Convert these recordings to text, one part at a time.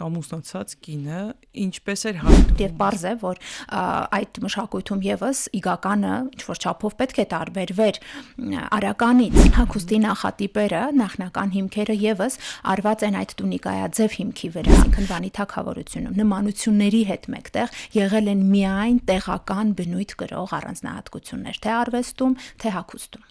կամուսնացած կինը ինչպես էր հայտնվում։ Եվ պարզ է, որ այդ մշակույթում եւս իգականը ինչ-որ չափով պետք է տարբերվեր արականից։ Հագուստի նախատիպերը, նախնական հիմքերը եւս արված են այդ տունիկայաձև հիմքի վրա, այսինքն Վանի թագավորությունում նմանությունների հետ մեկտեղ եղել են միայն տեղական բնույթ կրող առանձնահատկություններ, թե արվեստում, թե հագուստում։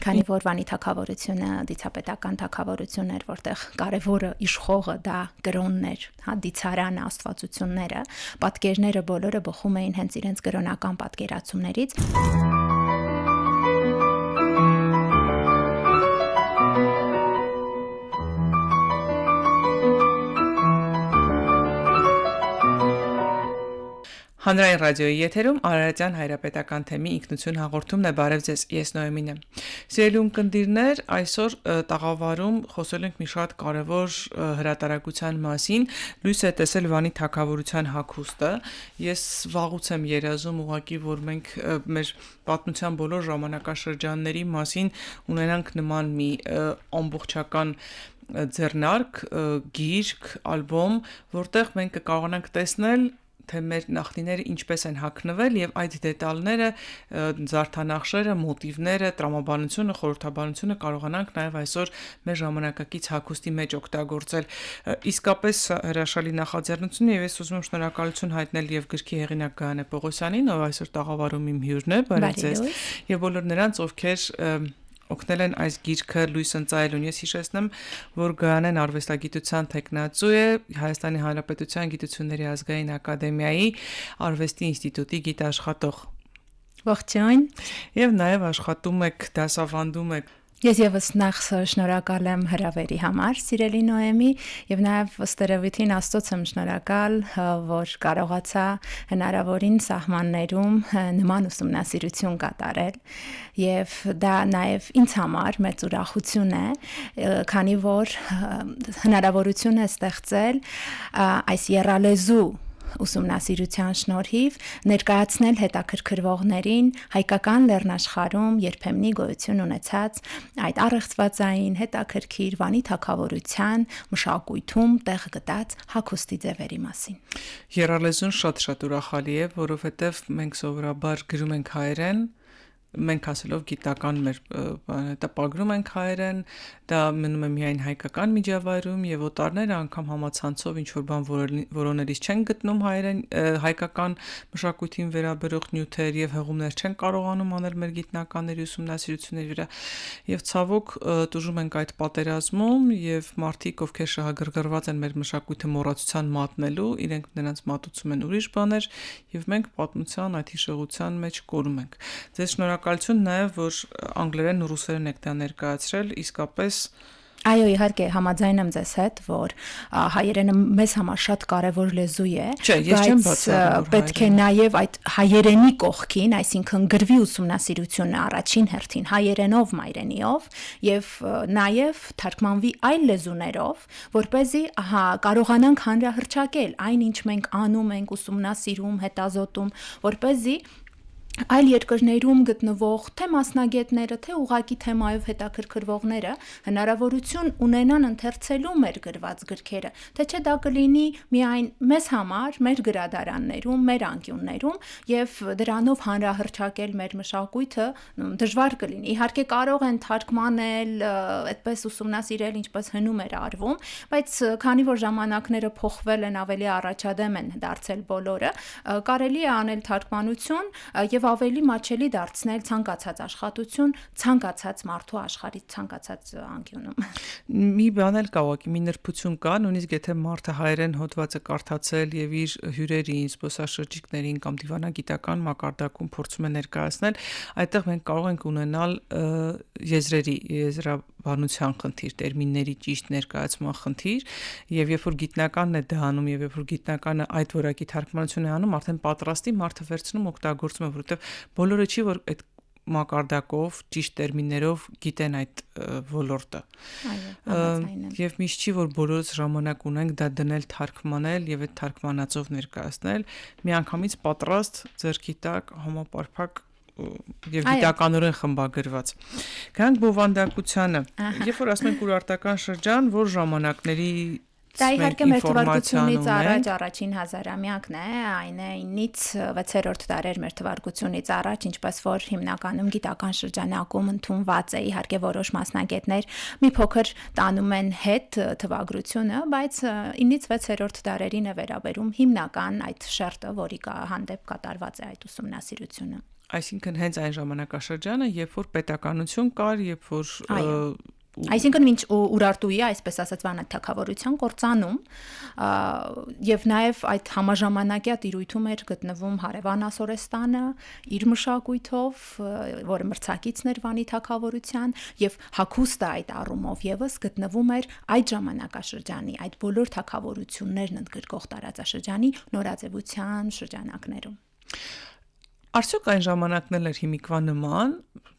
Քանի որ Վանի թագավորությունը դիցապետական թագավորություն էր, որտեղ կարևորը իշխողը դա կրոնն էր, դիցարանը, աստվածությունները, պատկերները բոլորը բխում էին հենց իրենց կրոնական պատկերացումներից։ Հանրային ռադիոյի եթերում Արարատյան հայրապետական թեմի ինքնություն հաղորդումն է, բարև ձեզ, ես Նոյեմին եմ։ Սիրելի ունկնդիրներ, այսօր տաղավարում խոսել ենք մի շատ կարևոր հրատարակության մասին, լույս է տեսել Վանի թագավորության հագուստը։ Ես վաղուց եմ երազում ուղղակի, որ մենք մեր պատմության բոլոր ժամանակաշրջանների մասին ունենանք նման մի ամբողջական ձեռնարկ, գիրք, ալբոմ, որտեղ մենք կկարողանանք տեսնել թե մեր նախնիները ինչպես են հագնվել եւ այդ դետալները, զարդանախշերը, մոտիվները, տրամաբանությունը, խորհրդաբանությունը կարողանանք նաեւ այսօր մեր ժամանակակից հագուստի մեջ օգտագործել։ Իսկապես հրաշալի նախաձեռնություն եւ ես ուզում եմ շնորհակալություն հայտնել եւ գրքի հեղինակ Գայանե Պողոսյանին, ով այսօր տաղավարում իմ հյուրն է, բարև ձեզ, եւ բոլոր նրանց, ովքեր օգնել են այս գիրքը լույս ընծայելուն։ Ես հիշեցնեմ, որ Գայանեն արվեստագիտության թեկնածու է, Հայաստանի Հանրապետության Գիտությունների ազգային ակադեմիայի արվեստի ինստիտուտի գիտաշխատող։ Ողջույն։ Եվ նաև աշխատում եք, դասավանդում եք։ Ես եւս նախ շնորհակալ եմ հրավերի համար, սիրելի Նոեմի, եւ նաեւ ըստ Աստծոց եմ շնորհակալ, որ կարողացա հնարավորին սահմաններում նման ուսումնասիրություն կատարել, եւ դա նաեւ ինձ համար մեծ ուրախություն է, քանի որ հնարավորություն է ստեղծել այս եռալեզու ուսումնասիրության շնորհիվ ներկայացնել հետաքրքրվողներին հայկական լեռնաշխարհում երբեմնի գոյություն ունեցած այդ առեղծվածային հետաքրքիր Վանի թագավորության մշակույթում տեղ գտած հագուստի ձևերի մասին։ Եռալեզուն շատ ուրախալի է, որովհետև մենք սովորաբար գրում ենք հայերեն, մենք ասելով գիտական մեր տպագրում ենք հայերեն, դա մնում է միայն հայկական միջավայրում եւ օտարները անգամ համացանցով ինչ որ բան որոնելիս չեն գտնում հայկական մշակույթին վերաբերող նյութեր եւ հղումներ չեն կարողանում անել մեր գիտնականների ուսումնասիրությունների վրա եւ ցավոք տուժում ենք այդ պատերազմում եւ մարդիկ ովքեր շահագրգռված են մեր մշակույթը մոռացության մատնելու, իրենք նրանց մատուցում են ուրիշ բաներ եւ մենք պատմության այդ հիշողության մեջ կորում ենք։ Ձեզ շնորհակալություն նաև, որ անգլերեն ու ռուսերեն եք դա ներկայացրել, իսկապես Այո, իհարկե, համաձայն եմ ձեզ հետ, որ հայերենը մեզ համար շատ կարևոր լեզու է, բայց պետք է նաև այդ հայերենի կողքին, այսինքն գրվի ուսումնասիրությունը առաջին հերթին հայերենով, մայրենիով եւ նաև թարգմանվի այլ լեզուներով, որպեսզի կարողանանք հանրահռչակել այն, ինչ մենք անում ենք, ուսումնասիրում, հետազոտում, որպեսզի այլ երկրներում գտնվող թե մասնագետները, թե ուղակի թեմայով հետաքրքրվողները հնարավորություն ունենան ընթերցելու մեր գրված գրքերը, թե չէ դա կլինի միայն մեզ համար, մեր գրադարաններում, մեր անկյուններում եւ դրանով հանրահռչակել մեր մշակույթը դժվար կլինի։ Իհարկե կարող են թարգմանել, այդպես ուսումնասիրել, ինչպես հնում էր արվում, բայց քանի որ ժամանակները փոխվել են, ավելի առաջադեմ են դարձել բոլորը, կարելի է անել թարգմանություն եւ ավելի մատչելի դարձնել ցանկացած աշխատություն, ցանկացած մարդու աշխարհի ցանկացած անկյունում։ Մի բան էլ կա, ուղղակի մի նրբություն կա, նույնիսկ եթե մարդը հայերեն հոդվածը կարդացել եւ իր հյուրերին, զբոսաշրջիկներին կամ դիվանագիտական մակարդակում փորձում է ներկայացնել, այդտեղ մենք կարող ենք ունենալ եզրաբանության խնդիր, տերմինների ճիշտ ներկայացման խնդիր, եւ երբ որ գիտնականն է դա անում եւ երբ որ գիտնականը այդ որակի թարգմանություն է անում, արդեն պատրաստի մարդը վերցնում օգտագործում է, որովհետեւ բոլորը չի որ այդ մակարդակով, ճիշտ տերմիններով գիտեն այդ ոլորտը։ Եվ միշտ չի որ բոլորս ժամանակ ունենք դա դնել, թարգմանել եւ այդ թարգմանածով ներկայացնել, միանգամից պատրաստ ձեռքի տակ համապարփակ եւ գիտականորեն խմբագրված։ Գանք բովանդակությանը։ Երբ որ ասում ենք ուրարտական շրջան, որ ժամանակների Դա իհարկե մեր թվարկությունից ունենք։ առաջ առաջին հազարամյակն է, այն է 9-ից 6-րդ դարեր մեր թվարկությունից առաջ, ինչպես որ հիմնականում գիտական շրջանակում ընդունված է, իհարկե որոշ մասնագետներ մի փոքր տանում են հետ թվագրությունը, բայց 9-ից 6-րդ դարերին է վերաբերում հիմնական այդ շերտը, որի հանդեպ կատարված է այդ ուսումնասիրությունը։ Այսինքն հենց այն ժամանակաշրջանը, երբ որ պետականություն կար, երբ որ Այսինքն մինչ Ուրարտուի, այսպես ասած, Վանա թագավորության կործանում եւ նաեւ այդ համաժամանակյա տիրույթում էր գտնվում հարևան Ասորեստանը իր մշակույթով, որը մրցակիցն էր Վանի թագավորության եւ հագուստը այդ առումով եւս գտնվում էր այդ ժամանակաշրջանի, այդ բոլոր թագավորություններն ընդգրկող տարածաշրջանի նորաձևության շրջանակներում։ Արդյոք այն ժամանակն էլ էր հիմիկվա նման,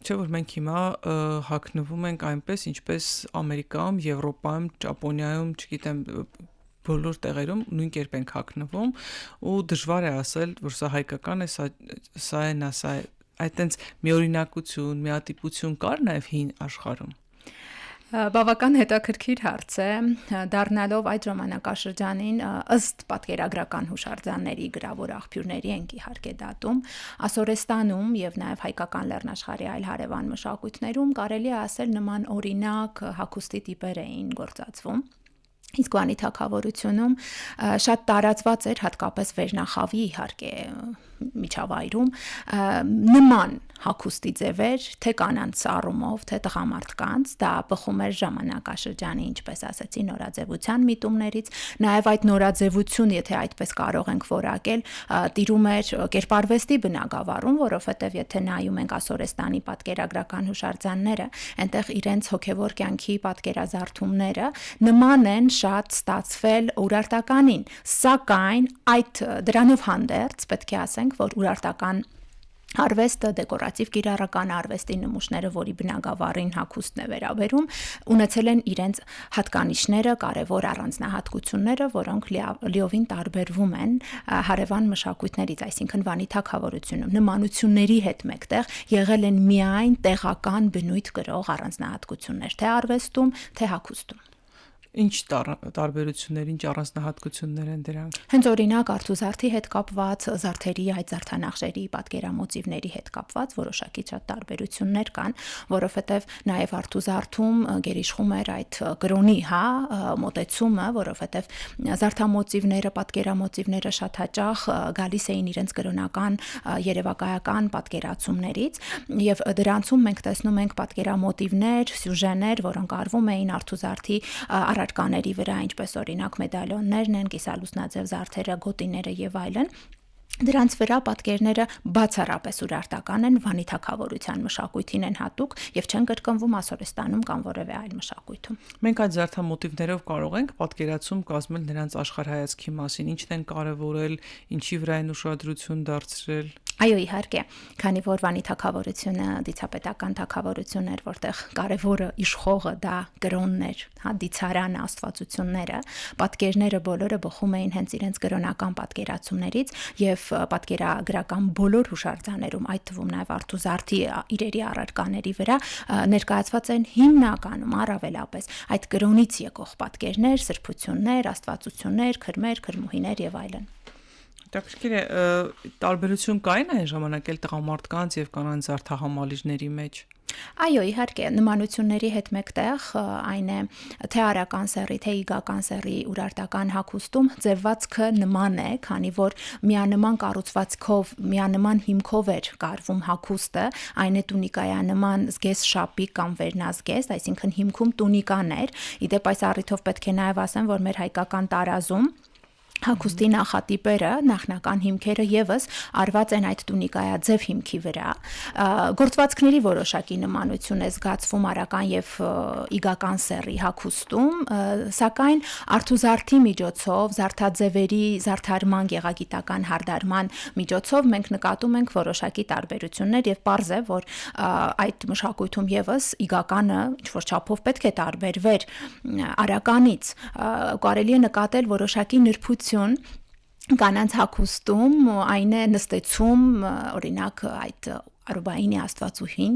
չէ՞ որ մենք հիմա հագնվում ենք այնպես, ինչպես Ամերիկայում, Եվրոպայում, Ճապոնիայում, չգիտեմ, բոլոր տեղերում նույն կերպ ենք հագնվում ու դժվար է ասել, որ սա հայկական է, սա է, սա է, այտենց միօրինակություն, միատիպություն կար նաև հին աշխարհում։ Բավական հետաքրքիր հարց է, դառնալով այդ ժամանակաշրջանին ըստ պատկերագրական հուշարձանների գրավոր աղբյուրների ենք իհարկե դատում, Ասորեստանում եւ նաեւ հայկական լեռնաշխարհի այլ հարևան մշակույթներում կարելի է ասել նման օրինակ հագուստի տիպեր էին գործածվում։ Իսկ Վանի թագավորությունում շատ տարածված էր հատկապես վերնախավի իհարկե միջավայրում նման հագուստի ձևեր, թե կանանց առումով, թե տղամարդկանց, դա բխում էր ժամանակաշրջանի, ինչպես ասացի, նորաձևության միտումներից, նաև այդ նորաձևություն, եթե այդպես կարող ենք որակել, տիրում էր կերպարվեստի բնագավառում, որովհետև եթե նայում ենք Ասորեստանի պատկերագրական հուշարձանները, այնտեղ իրենց հոգևոր կյանքի պատկերազարդումները նման են շատ ստացվել ուրարտականին, սակայն այդ դրանով հանդերձ պետք է ասենք, որ ուրարտական արվեստը, դեկորատիվ կիրառական արվեստի նմուշները, որի բնագավառին հագուստն է վերաբերում, ունեցել են իրենց հատկանիշները, կարևոր առանձնահատկությունները, որոնք լիովին տարբերվում են հարևան մշակույթներից, այսինքն Վանի թագավորությունում նմանությունների հետ մեկտեղ եղել են միայն տեղական բնույթ կրող առանձնահատկություններ, թե արվեստում, թե հագուստում։ Ինչ տարբերություններ, ինչ առանձնահատկություններ են դրանք։ Հենց օրինակ Արթուզարդի հետ կապված, զարդերի այդ զարդանախշերի պատկերամոտիվների հետ կապված որոշակի շատ տարբերություններ կան, որովհետև նաև Արթուզարդում գերիշխում էր այդ կրոնի, մոտեցումը, որովհետև զարդամոտիվները, պատկերամոտիվները շատ հաճախ գալիս էին իրենց կրոնական երևակայական պատկերացումներից եւ դրանցում մենք տեսնում ենք պատկերամոտիվներ, սյուժեներ, որոնք արվում էին Արթուզարդի առարկաների վրա, ինչպես օրինակ մեդալյոններն են, կիսալուսնաձև զարդերը, գոտիները եւ այլն։ Դրանց վրա պատկերները բացառապես ուրարտական են, Վանի թագավորության մշակույթին են հատուկ եւ չեն կրկնվում Ասորեստանում կամ որևէ այլ մշակույթում։ Մենք այդ զարդամոտիվներով կարող ենք պատկերացում կազմել նրանց աշխարհայացքի մասին, ինչն են կարևորել, ինչի վրա են ուշադրություն դարձրել։ Այո, իհարկե, քանի որ Վանի թագավորությունը դիցապետական թագավորություն էր, որտեղ կարևորը իշխողը դա կրոնն էր, դիցարանը, աստվածությունները, պատկերները բոլորը բխում էին հենց իրենց կրոնական պատկերացումներից եւ պատկերագրական բոլոր հուշարձաններում, այդ թվում նաեւ Արթուզարդի իրերի առարկաների վրա ներկայացված են հիմնականում առավելապես այդ կրոնից եկող պատկերներ, սրբություններ, աստվածություններ, քրմեր, քրմուհիներ եւ այլն։ Դեպքեր է տարբերություն կային այն ժամանակ էլ տղամարդկանց եւ կանանց զարդահամալիրների մեջ։ Այո, իհարկե, նմանությունների հետ մեկտեղ այն է թե արական սեռի, թե իգական սեռի ուրարտական հագուստում ձևվածքը նման է, քանի որ միանման կառուցվածքով, միանման հիմքով էր կարվում հագուստը, այն է տունիկայանման զգեստ շապիկ կամ վերնազգեստ, այսինքն հիմքում տունիկան էր։ Իդեպ այս առիթով պետք է նաև ասեմ, որ մեր հայկական տարազում հագուստի նախատիպերը, նախնական հիմքերը եւս արված են այդ տունիկայաձև հիմքի վրա։ Գործվածքների որոշակի նմանություն է զգացվում արական եւ իգական սեռի հագուստում, սակայն Արթուզարդի միջոցով, զարդաձևերի զարդարման, գեղագիտական հարդարման միջոցով մենք նկատում ենք որոշակի տարբերություններ եւ պարզ է, որ այդ մշակույթում եւս իգականը ինչ որ չափով պետք է տարբերվեր արականից։ Կարելի է նկատել որոշակի նրբություն կանանց հագուստում, այն է նստեցում, օրինակ այդ Արուբայինի աստվածուհին,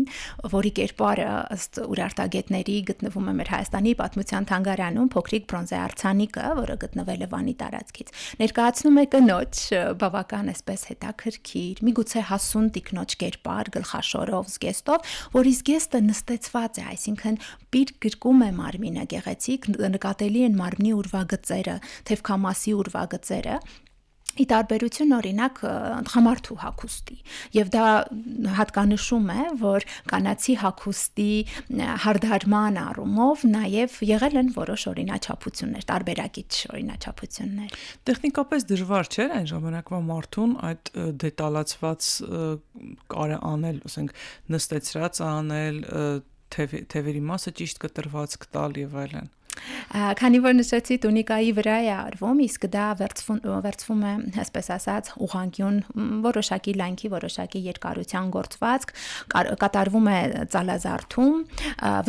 որի կերպարը ըստ ուրարտագետների գտնվում է մեր Հայաստանի պատմության թանգարանում, փոքրիկ բրոնզե արձանիկը, որը գտնվել է Վանի տարածքից։ Ներկայացնում է կնոջ բավական այսպես հետաքրքիր, միգուցե հասուն տիկնոջ կերպար, գլխաշորով, զգեստով, որի զգեստը նստեցված է, այսինքն պիր գրկում է մարմինը գեղեցիկ, նկատելի են մարմնի ուրվագծերը, թևքամասի ուրվագծերը։ Ի տարբերություն օրինակ տղամարդու հագուստի, եւ դա հատկանշում է, որ կանացի հագուստի հարդարման առումով նաեւ եղել են որոշ օրինաչափություններ, տարբերակիչ օրինաչափություններ։ Տեխնիկապես դժվար չէր այն ժամանակվա մարդուն այդ դետալացված կարը անել, ասենք նստեցրած անել, թևերի մասը ճիշտ կտրվածք տալ եւ այլն։ Քանի որ նշեցի տունիկայի վրա է արվում, իսկ դա վերցվում է, այսպես ասած, ուղղանկյուն որոշակի լայնքի, որոշակի երկարության գործվածք, կատարվում է ծալազարդում,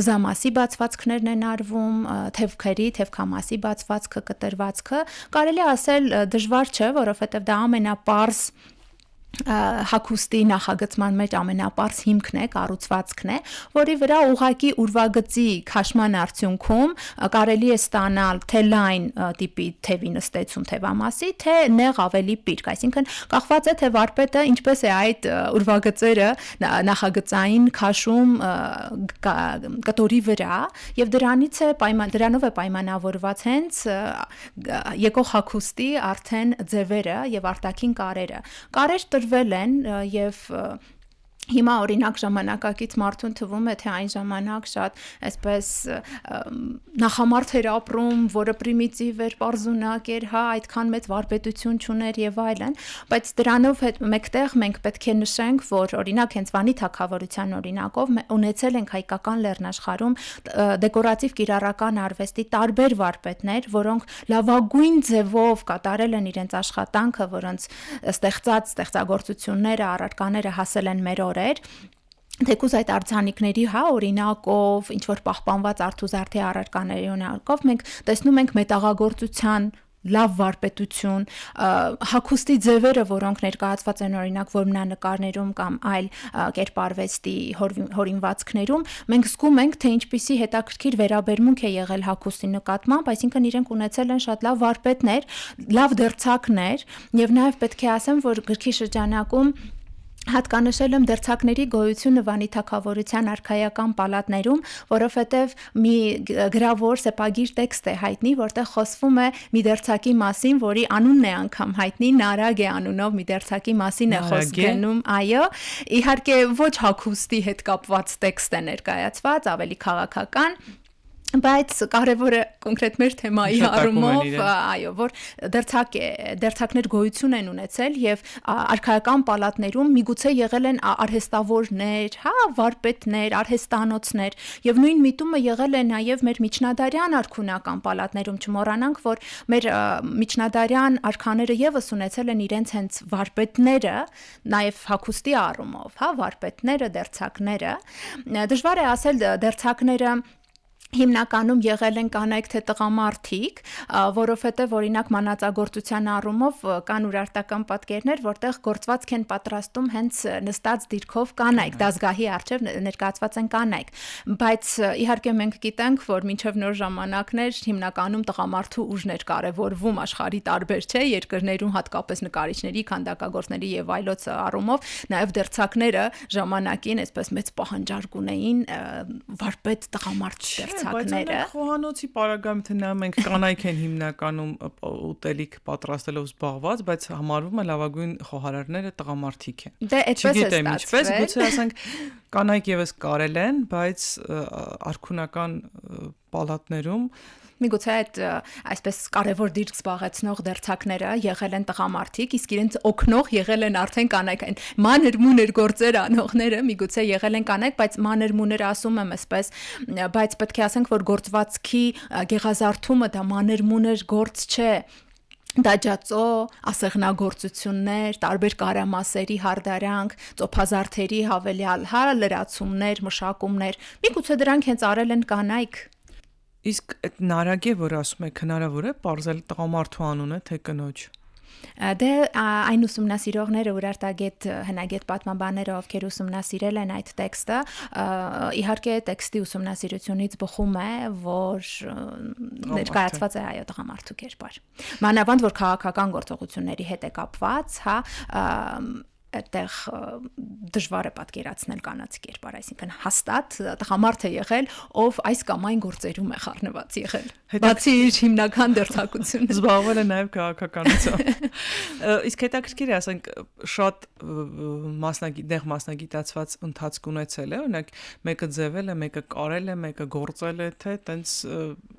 վզամասի բացվածքներն են արվում, թևքերի, թևքամասի բացվածքը, կտրվածքը, կարելի է ասել դժվար չէ, որովհետև դա ամենապարզ հագուստի նախագծման մեջ ամենապարզ հիմքն է, կառուցվածքն է, որի վրա ուղղակի ուրվագծի քաշման արդյունքում կարելի է ստանալ թե լայն տիպի թևի նստեցում թևամասի, թե նեղ ավելի պիրկ, այսինքն կախված է թե վարպետը ինչպես է այդ ուրվագծերը նախագծային քաշում կտորի վրա, եւ դրանով է պայմանավորված հենց եկող հագուստի արդեն ձևերը եւ արտաքին կարերը։ Կարեր տրվել են եւ հիմա օրինակ ժամանակակից մարդուն թվում է թե այն ժամանակ շատ այսպես նախամարդ էր ապրում, որը պրիմիտիվ էր, պարզունակ էր, հա, այդքան մեծ վարպետություն չուներ եւ այլն, բայց դրանով հետ մեկտեղ մենք պետք է նշենք, որ օրինակ հենց Վանի թագավորության օրինակով ունեցել ենք հայկական լեռնաշխարհում դեկորատիվ կիրառական արվեստի տարբեր վարպետներ, որոնք լավագույն ձևով կատարել են իրենց աշխատանքը, որոնց ստեղծագործությունները, առարկաները հասել են մեր Թեկուզ այդ արձանիկների, հա, օրինակով, ինչ որ պահպանված արթուզարդի առարկաների օրինակով մենք տեսնում ենք մետաղագործության լավ վարպետություն, հագուստի ձևերը, որոնք ներկայացված են օրինակ որմնանկարներում կամ այլ կերպարվեստի հորինվածքներում, մենք զգում ենք, թե ինչպիսի հետաքրքիր վերաբերմունք է եղել հագուստի նկատմամբ, այսինքն իրենք ունեցել են շատ լավ վարպետներ, լավ դերձակներ, եւ նաեւ պետք է ասեմ, որ գրքի շրջանակում հատկանշել եմ դերձակների գոյությունը Վանի թագավորության արքայական պալատներում, որովհետև մի գրավոր սեպագիր տեքստ է հայտնի, որտեղ խոսվում է մի դերձակի մասին, որի անունն է անգամ հայտնի, Նարագ է անունով մի դերձակի մասին է խոսք գնում, այո, իհարկե ոչ հագուստի հետ կապված տեքստ է ներկայացված, ավելի քաղաքական, բայց կարևորը կոնկրետ մեր թեմայի առումով, այո, որ դերձակներ գոյություն են ունեցել եւ արքայական պալատներում միգուցե եղել են արհեստավորներ, հա, վարպետներ, արհեստանոցներ եւ նույն միտումը եղել է նաեւ մեր միջնադարյան արքունական պալատներում, չմոռանանք, որ մեր միջնադարյան արքաները եւս ունեցել են իրենց հենց վարպետները, նաեւ հագուստի առումով, հա, վարպետները, դերձակները, դժվար է ասել դերձակները հիմնականում եղել են կանայք թե տղամարդիկ, որովհետև օրինակ մանածագործության առումով կան ուրարտական պատկերներ, որտեղ գործվածք են պատրաստում հենց նստած դիրքով կանայք, դասգահի առջև ներկայացված են կանայք, բայց իհարկե մենք գիտենք, որ մինչև նոր ժամանակներ հիմնականում տղամարդու ուժն էր կարևորվում աշխարհի տարբեր չէ երկրներում, հատկապես նկարիչների, քանդակագործների եւ այլոց առումով, նաեւ դերձակները ժամանակին այսպես մեծ պահանջարկ ունեին վարպետ տղամարդ Բայց խոհանոցի պարագայում թե նա մենք կանայք են հիմնականում ուտելիք պատրաստելով զբաղված, բայց համարվում է լավագույն խոհարարները տղամարդիկ են։ Դե այդպես է ստացվել։ Գուցե ասենք կանայք եւս կարել են, բայց արքունական պալատներում Միգուցե այդ այսպես կարևոր դիրք զբաղեցնող դերձակները եղել են տղամարդիկ, իսկ իրենց օգնող եղել են արդեն կանայք, այն մանր-մուներ գործեր անողները միգուցե եղել են կանայք, բայց մանր-մուներ ասում եմ այսպես, բայց պետք է ասենք, որ գործվածքի գեղազարդումը դա մանր-մուներ գործ չէ, դաջածո, ասեղնագործություններ, տարբեր կարամասերի հարդարանք, ծոփազարդերի հավելյալ, հա, լրացումներ, մշակումներ, միգուցե դրանք հենց արել են կանայք։ Իսկ այդ նարագե, որ ասում եք, հնարավոր է պարզել տղամարդու անունը թե կնոջ։ Դե այն ուսումնասիրողները ու արտագետ հնագետ պատմաբանները, ովքեր ուսումնասիրել են այդ տեքստը, իհարկե տեքստի ուսումնասիրությունից բխում է, որ ներկայացված է այո տղամարդու կերպար։ Մանավանդ որ քաղաքական գործողությունների հետ է կապված, հա, այդտեղ դժվար է պատկերացնել կանացի կերպար, այսինքն հաստատ տղամարդ է եղել, ով այս կամ այն գործերում է խառնված եղել։ Բացի իր հիմնական դերձակությունը զբաղվել է նաև քաղաքականությամբ։ Իսկ հետաքրքիր է, ասենք, շատ մասնագիտացված ընթացք ունեցել է, օրինակ մեկը ձևել է, մեկը կարել է, մեկը գործել է, թե տենց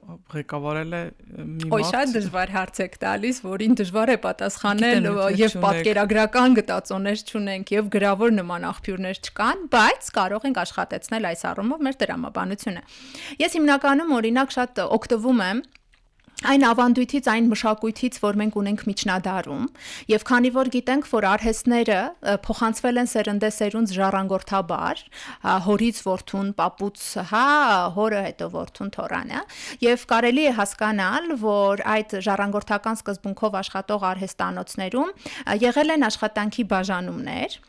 ղեկավարել է մի մարդ։ Ոյ շատ դժվար հարց եք տալիս, որին դժվար է պատասխանել եւ պատկերագրական գտածոներ չունենք եւ գրավոր նման աղբյուրներ չկան, բայց կարող ենք աշխատեցնել այս առումով մեր դրամաբանությունը։ Ես հիմնականում օրինակ շատ օգտվում եմ այն ավանդույթից, այն մշակույթից, որ մենք ունենք միջնադարում, եւ քանի որ գիտենք, որ արհեստները փոխանցվել են սերնդեսերունդ ժառանգորդաբար, հորից որդուն, պապուց, հա, հորը հետո որդուն թորանը, եւ կարելի է հասկանալ, որ այդ ժառանգորդական սկզբունքով աշխատող արհեստանոցներում եղել են աշխատանքի բաժանումներ,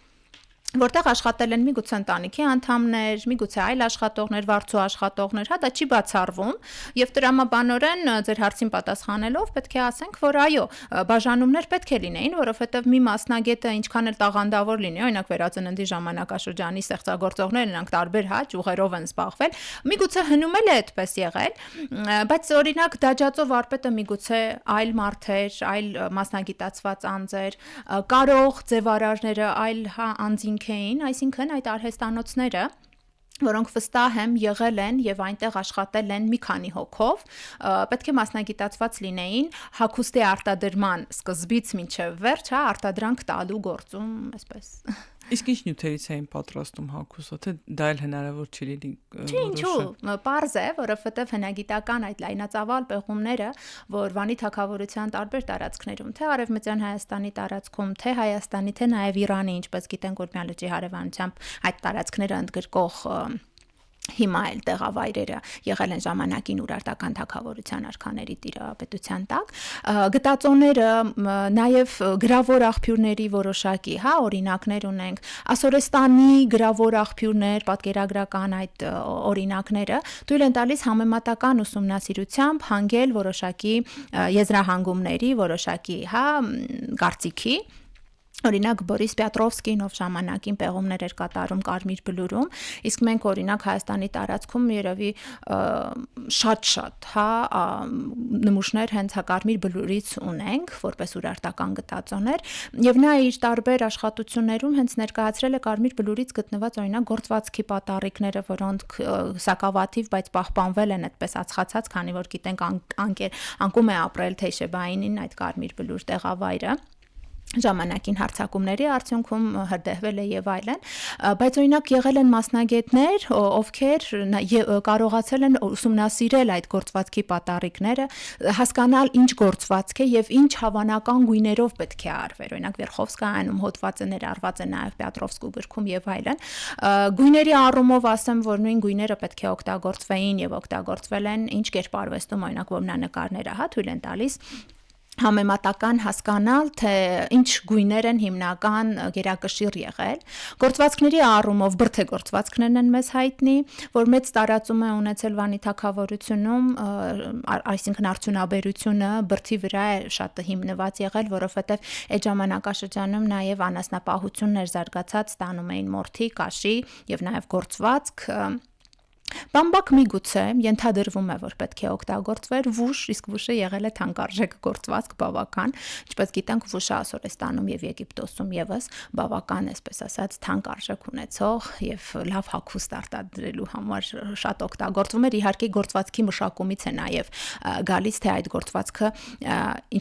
որտեղ աշխատել են միգուցե ընտանիքի անդամներ, միգուցե այլ աշխատողներ, վարձու աշխատողներ, հա դա չի բացառվում, եւ տրամաբանորեն ձեր հարցին պատասխանելով պետք է ասենք, որ այո, բաժանումներ պետք է լինեին, որովհետեւ մի մասնագետը ինչքան էլ տաղանդավոր լինի, օրինակ վերածննդի ժամանակաշրջանի ստեղծագործողներն նրանք տարբեր հա ճյուղերով են զբաղվել, միգուցե հնում էլ է այդպես եղել, բայց օրինակ դաջածով վարպետը միգուցե այլ մարդեր, այլ մասնագիտացված անձեր, կարող ձևարարները այլ հա անձին այսինքն այդ արհեստանոցները, որոնք վստահ եմ եղել են եւ այնտեղ աշխատել են մի քանի հոգով, պետք է մասնագիտացված լինեին հագուստի արտադրման սկզբից մինչեւ վերջ, հա, արտադրանք տալու գործում, այսպես։ Իսկ ինչ նյութերից էին պատրաստում հագուստը, թե դա էլ հնարավոր չի լինի։ Չի, ինչու, պարզ է, որովհետև հնագիտական այդ լայնածավալ պեղումները, որ Վանի թագավորության տարբեր տարածքներում, թե Արևմտյան Հայաստանի տարածքում, թե Հայաստանի, թե նաև Իրանի, ինչպես գիտենք, Ուրմիա լճի հարևանությամբ այդ տարածքները ընդգրկող հիմա էլ տեղավայրերը եղել են ժամանակին Ուրարտական թագավորության արքաների տիրապետության տակ, գտածոները, նաև գրավոր աղբյուրների որոշակի, հա, օրինակներ ունենք, Ասորեստանի գրավոր աղբյուրներ, պատկերագրական այդ օրինակները թույլ են տալիս համեմատական ուսումնասիրությամբ հանգել որոշակի եզրահանգումների, որոշակի, հա, կարծիքի։ Օրինակ Բորիս Պետրովսկին, ով ժամանակին պեղումներ էր կատարում Կարմիր Բլուրում, իսկ մենք օրինակ Հայաստանի տարածքում երևի շատ, հա, նմուշներ հենց Կարմիր Բլուրից ունենք, որպես ուրարտական գտածոներ, եւ նա իր տարբեր աշխատություններում հենց ներկայացրել է Կարմիր Բլուրից գտնված օրինակ գործվածքի պատառիկները, որոնք սակավաթիվ, բայց պահպանվել են այդպես ածխացած, քանի որ գիտենք անկում է ապրել Թեյշեբայինին այդ Կարմիր Բլուր տեղավայրը ժամանակին հարձակումների արդյունքում հրդեհվել է եւ այլն, բայց օրինակ եղել են մասնագետներ, ովքեր կարողացել են ուսումնասիրել այդ գործվածքի պատառիկները, հասկանալ ինչ գործվածք է եւ ինչ հավանական գույներով պետք է արվեր, օրինակ Վերխովսկայանում հոդվածը ներառված է նաեւ Պետրովսկու գրքում եւ այլն, գույների առումով ասեմ, որ նույն գույները պետք է օգտագործվեին եւ օգտագործվել են ինչ կերպարվեստում, օրինակ որմնանկարները, հա, թույլ են տալիս համեմատական հասկանալ, թե ինչ գույներ են հիմնական գերակշիռ եղել։ Գործվածքների առումով բրդե գործվածքներն են մեզ հայտնի, որ մեծ տարածում է ունեցել Վանի թագավորությունում, այսինքն արդյունաբերությունը բրդի վրա է շատ հիմնված եղել, որովհետև այդ ժամանակաշրջանում նաև անասնապահությունն էր զարգացած, ստանում էին մորթի, կաշի եւ նաև գործվածք Բամբակ միգուցե ենթադրվում է, որ պետք է օգտագործվեր վուշ, իսկ վուշը եղել է թանկարժեք գործվածք բավական, ինչպես գիտենք վուշը Ասորեստանում եւ Եգիպտոսում եւս բավական, այսպես ասած, թանկարժեք ունեցող եւ լավ հագուստ արտադրելու համար շատ օգտագործվում էր, իհարկե գործվածքի մշակումից է նաեւ գալիս, թե այդ գործվածքը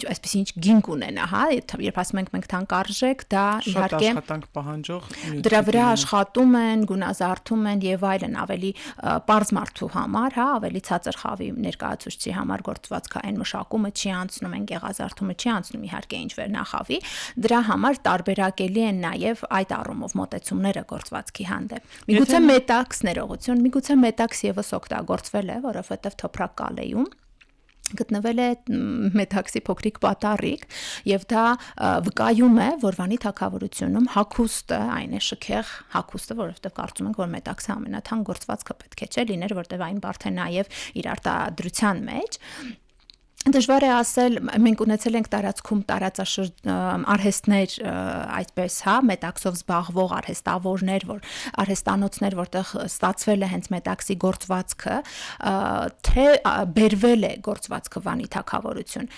այսպես ինչ գինք ունենա, հա, երբ ասում ենք մենք թանկարժեք, դա իհարկե աշխատանք պահանջող դրա վրա աշխատում են, գունազարդում են եւ այլն, ավելի պարզ մարդու համար, հա, ավելի ցածր խավի ներկայացուցչի համար գործվածքային մշակումը չի անցնում, են գեղազարդումը չի անցնում, իհարկե ինչ որ նախավի, դրա համար տարբերակելի են նաև այդ առումով մոտեցումները գործվածքի հանդեպ։ Միգուցե մետաքս ներողություն, միգուցե մետաքս եւս օգտագործվել է, որովհետեւ թոփրակ կալեյում գտնվել է մետաքսի փոքրիկ պատառիկ եւ դա վկայում է որ Վանի թագավորությունում հագուստը այն է շքեղ հագուստը որովհետեւ կարծում ենք որ մետաքսը ամենաթանկ գործվածքը պետք է չէ լիներ որովհետեւ այն բարդ է նաեւ իր արտադրության մեջ Դժվար է ասել, մենք ունեցել ենք տարածքում արհեստներ, այդպես, հա, մետաքսով զբաղվող արհեստավորներ, արհեստանոցներ, որտեղ ստացվել է հենց մետաքսի գործվածքը, թե բերվել է գործվածքը Վանի թագավորություն։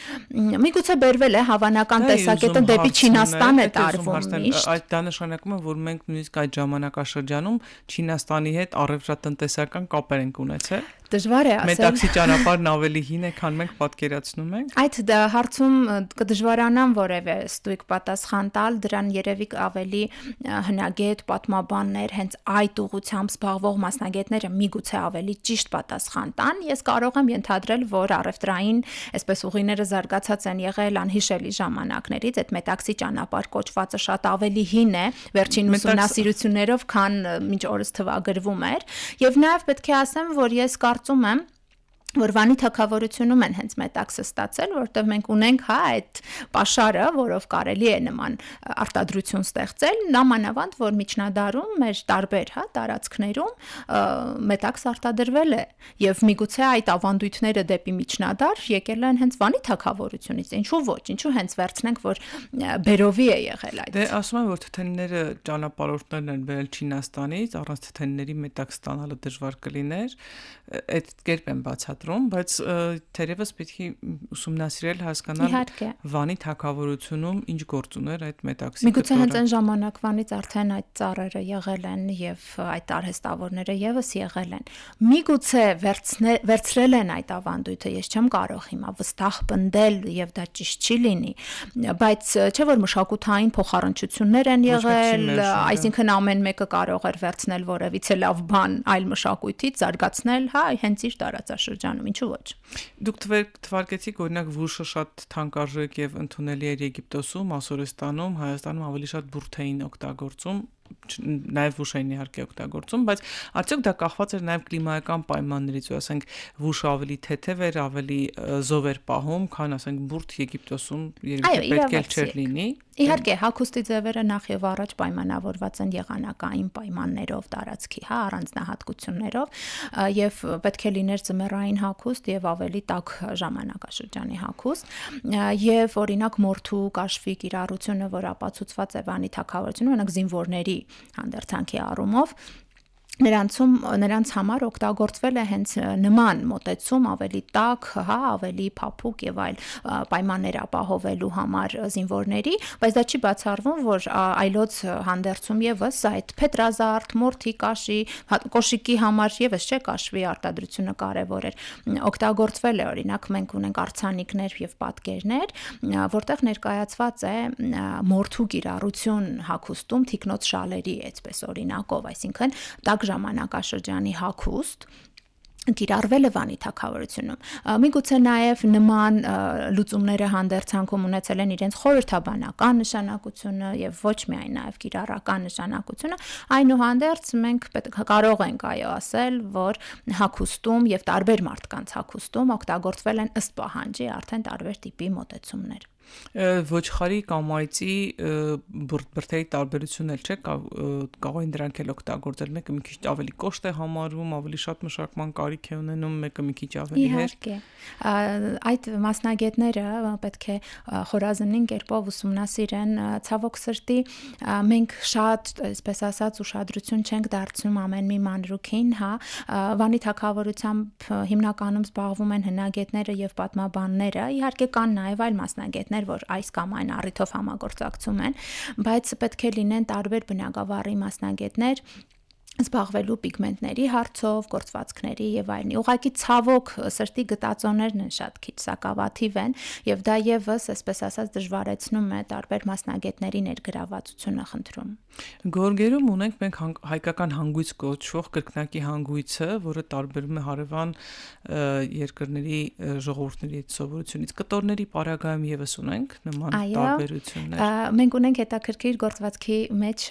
Միգուցե բերվել է հավանական տեսակետը դեպի Չինաստան է տարվում միշտ։ Այդ դա նշանակում է, որ մենք նույնիսկ այդ ժամանակաշրջանում Չինաստանի հետ առևտրատնտեսական կապեր ենք ունեցել։ Դժվար է ասել։ Մետաքսի ճանապարհն ավելի հին է, քան մենք պատկերացնում ենք։ Այդ հարցում կդժվարանան որևէ ստույգ պատասխան տալ, դրան երևի ավելի հնագետ պատմաբաններ, հենց այդ ուղղությամբ զբաղվող մասնագետները միգուցե ավելի ճիշտ պատասխան տան։ Ես կարող եմ ենթադրել, որ առևտրային, այսպես ուղիները զարգացած են եղել անհիշելի ժամանակներից, այդ մետաքսի ճանապարհ կոչվածը շատ ավելի հին է վերջին ուսումնասիրություններով, քան մինչ օրս թվագրվում էր, եւ նաեւ պետք է ասեմ, որ ես կարծում եմ որ Վանի թագավորությունում են հենց մետաքսը ստացել, որտեղ մենք ունենք հա այդ պաշարը, որով կարելի է նման արտադրություն ստեղծել, նամանավանդ որ միջնադարում մեր տարբեր հա տարածքներում մետաքս արտադրվել է եւ միգուցե այդ ավանդույթները դեպի միջնադար եկել են հենց Վանի թագավորությունից, ինչու ոչ, ինչու հենց վերցնենք որ բերովի է եղել այդ։ Դե ասում են որ թթենները ճանապարհորդներն են բերել Չինաստանից, առանց թթենների մետաքս ստանալը դժվար կլիներ, այդ կերպ են բացատրում, բայց թերևս պետք է ուսումնասիրել հասկանալ Վանի թագավորությունում ինչ գործ ուներ այդ մետաքսի կտորը։ Միգուցե հենց այն ժամանակվանից արդեն այդ ծառերը եղել են եւ այդ արհեստավորները եւս եղել են։ Միգուցե վերցրել են այդ ավանդույթը, ես չեմ կարող հիմա վստահ պնդել եւ դա ճիշտ չի լինի, բայց չէ որ մշակութային փոխառնչություններ են եղել, այսինքն ամեն մեկը կարող էր վերցնել որևիցե լավ բան այլ մշակույթից զարգացնել, հա, հենց իր տարածաշրջանում, ինչու ոչ։ Դուք թվարկեցիք օրինակ վուշը շատ թանկարժեք եւ ընդունելի էր Եգիպտոսում, Ասորստանում, Հայաստանում ավելի շատ բուրթ էին օգտագործում, նաև վուշ էին իհարկե օգտագործում, բայց արդյոք դա կախված էր նաև կլիմայական պայմաններից, ու ասենք վուշը ավելի թեթև էր, ավելի զով էր պահում, քան ասենք բուրթ Եգիպտոսում երբ պետք է չէր լինի։ Իհարկե, հագուստի ձևերը նախ եւ առաջ պայմանավորված են եղանակային պայմաններով, տարածքի, հա, առանձնահատկություններով, եւ պետք է լիներ ձմեռային հագուստ եւ ավելի տաք ժամանակաշրջանի հագուստ, եւ օրինակ մորթու կաշվի կիրառությունը, որ ապացուցված է Վանի թագավորությունում, օրինակ զինվորների հանդերձանքի առումով նրանց համար օգտագործվել է հենց նման մոտեցում ավելի տաք, հա, ավելի փափուկ եւ այլ պայմաններ ապահովելու համար զինվորների, բայց դա չի բացառվում, որ այլոց հանդերձում եւս այդ փետրազարդ, մորթի կաշի, կոշիկի համար եւս չէ կաշվի արտադրությունը կարեւոր էր։ Օգտագործվել է օրինակ մենք ունենք արձանիկներ եւ պատկերներ, որտեղ ներկայացված է մորթու կիրառություն հագուստում թիկնոց շալերի, այսպես օրինակով, այսինքն տաք ժամանակաշրջանի հագուստ կիրառվել է Վանի թագավորությունում։ Միգուցե նաև նման լուծումները հանդերձանքում ունեցել են իրենց խորհրդաբանական նշանակությունը եւ ոչ միայն նաև կիրառական նշանակությունը, այնուհանդերձ մենք կարող ենք այո ասել, որ հագուստում եւ տարբեր մարդկանց հագուստում օգտագործվել են ըստ պահանջի արդեն տարբեր տիպի մոտեցումներ։ Ոչխարի կամ այծի բրդերի տարբերությունն էլ չէ, կարող են դրանք էլ օգտագործել, մեկը մի քիչ ավելի կոշտ է համարվում, ավելի շատ մշակման կարիք է ունենում, մեկը մի քիչ ավելի հեշտ։ Իհարկե, այդ մասնագետները պետք է խորազնին կերպով ուսումնասիրեն, ցավոք սրտի, մենք շատ, այսպես ասած, ուշադրություն չենք դարձնում ամեն մի մանրուքին, հա, Վանի թագավորությամբ հիմնականում զբաղվում են հնագետները եւ պատմաբանները, իհարկե կան նաեւ այլ մասնագետներ, որ այս կամ այն առիթով համագործակցում են, բայց պետք է լինեն տարբեր բնագավառի մասնագետներ զբաղվելու պիգմենտների հարցով, գործվածքների եւ այլն։ Ուղղակի ցավոք սրտի գտածոներն են շատ քիչ, սակավաթիվ են եւ դա եւս, այսպես ասած, դժվարեցնում է տարբեր մասնագետների ներգրավվածությունը խնդրում։ Գորգերում ունենք մենք հայկական հանգույց կոչվող կրկնակի հանգույցը, որը տարբերում է հարևան երկրների ժողովուրդների սովորությունից։ Կտորների պարագայում եւս ունենք նման տարբերություններ։ Մենք ունենք հետաքրքիր գործվածքի մեջ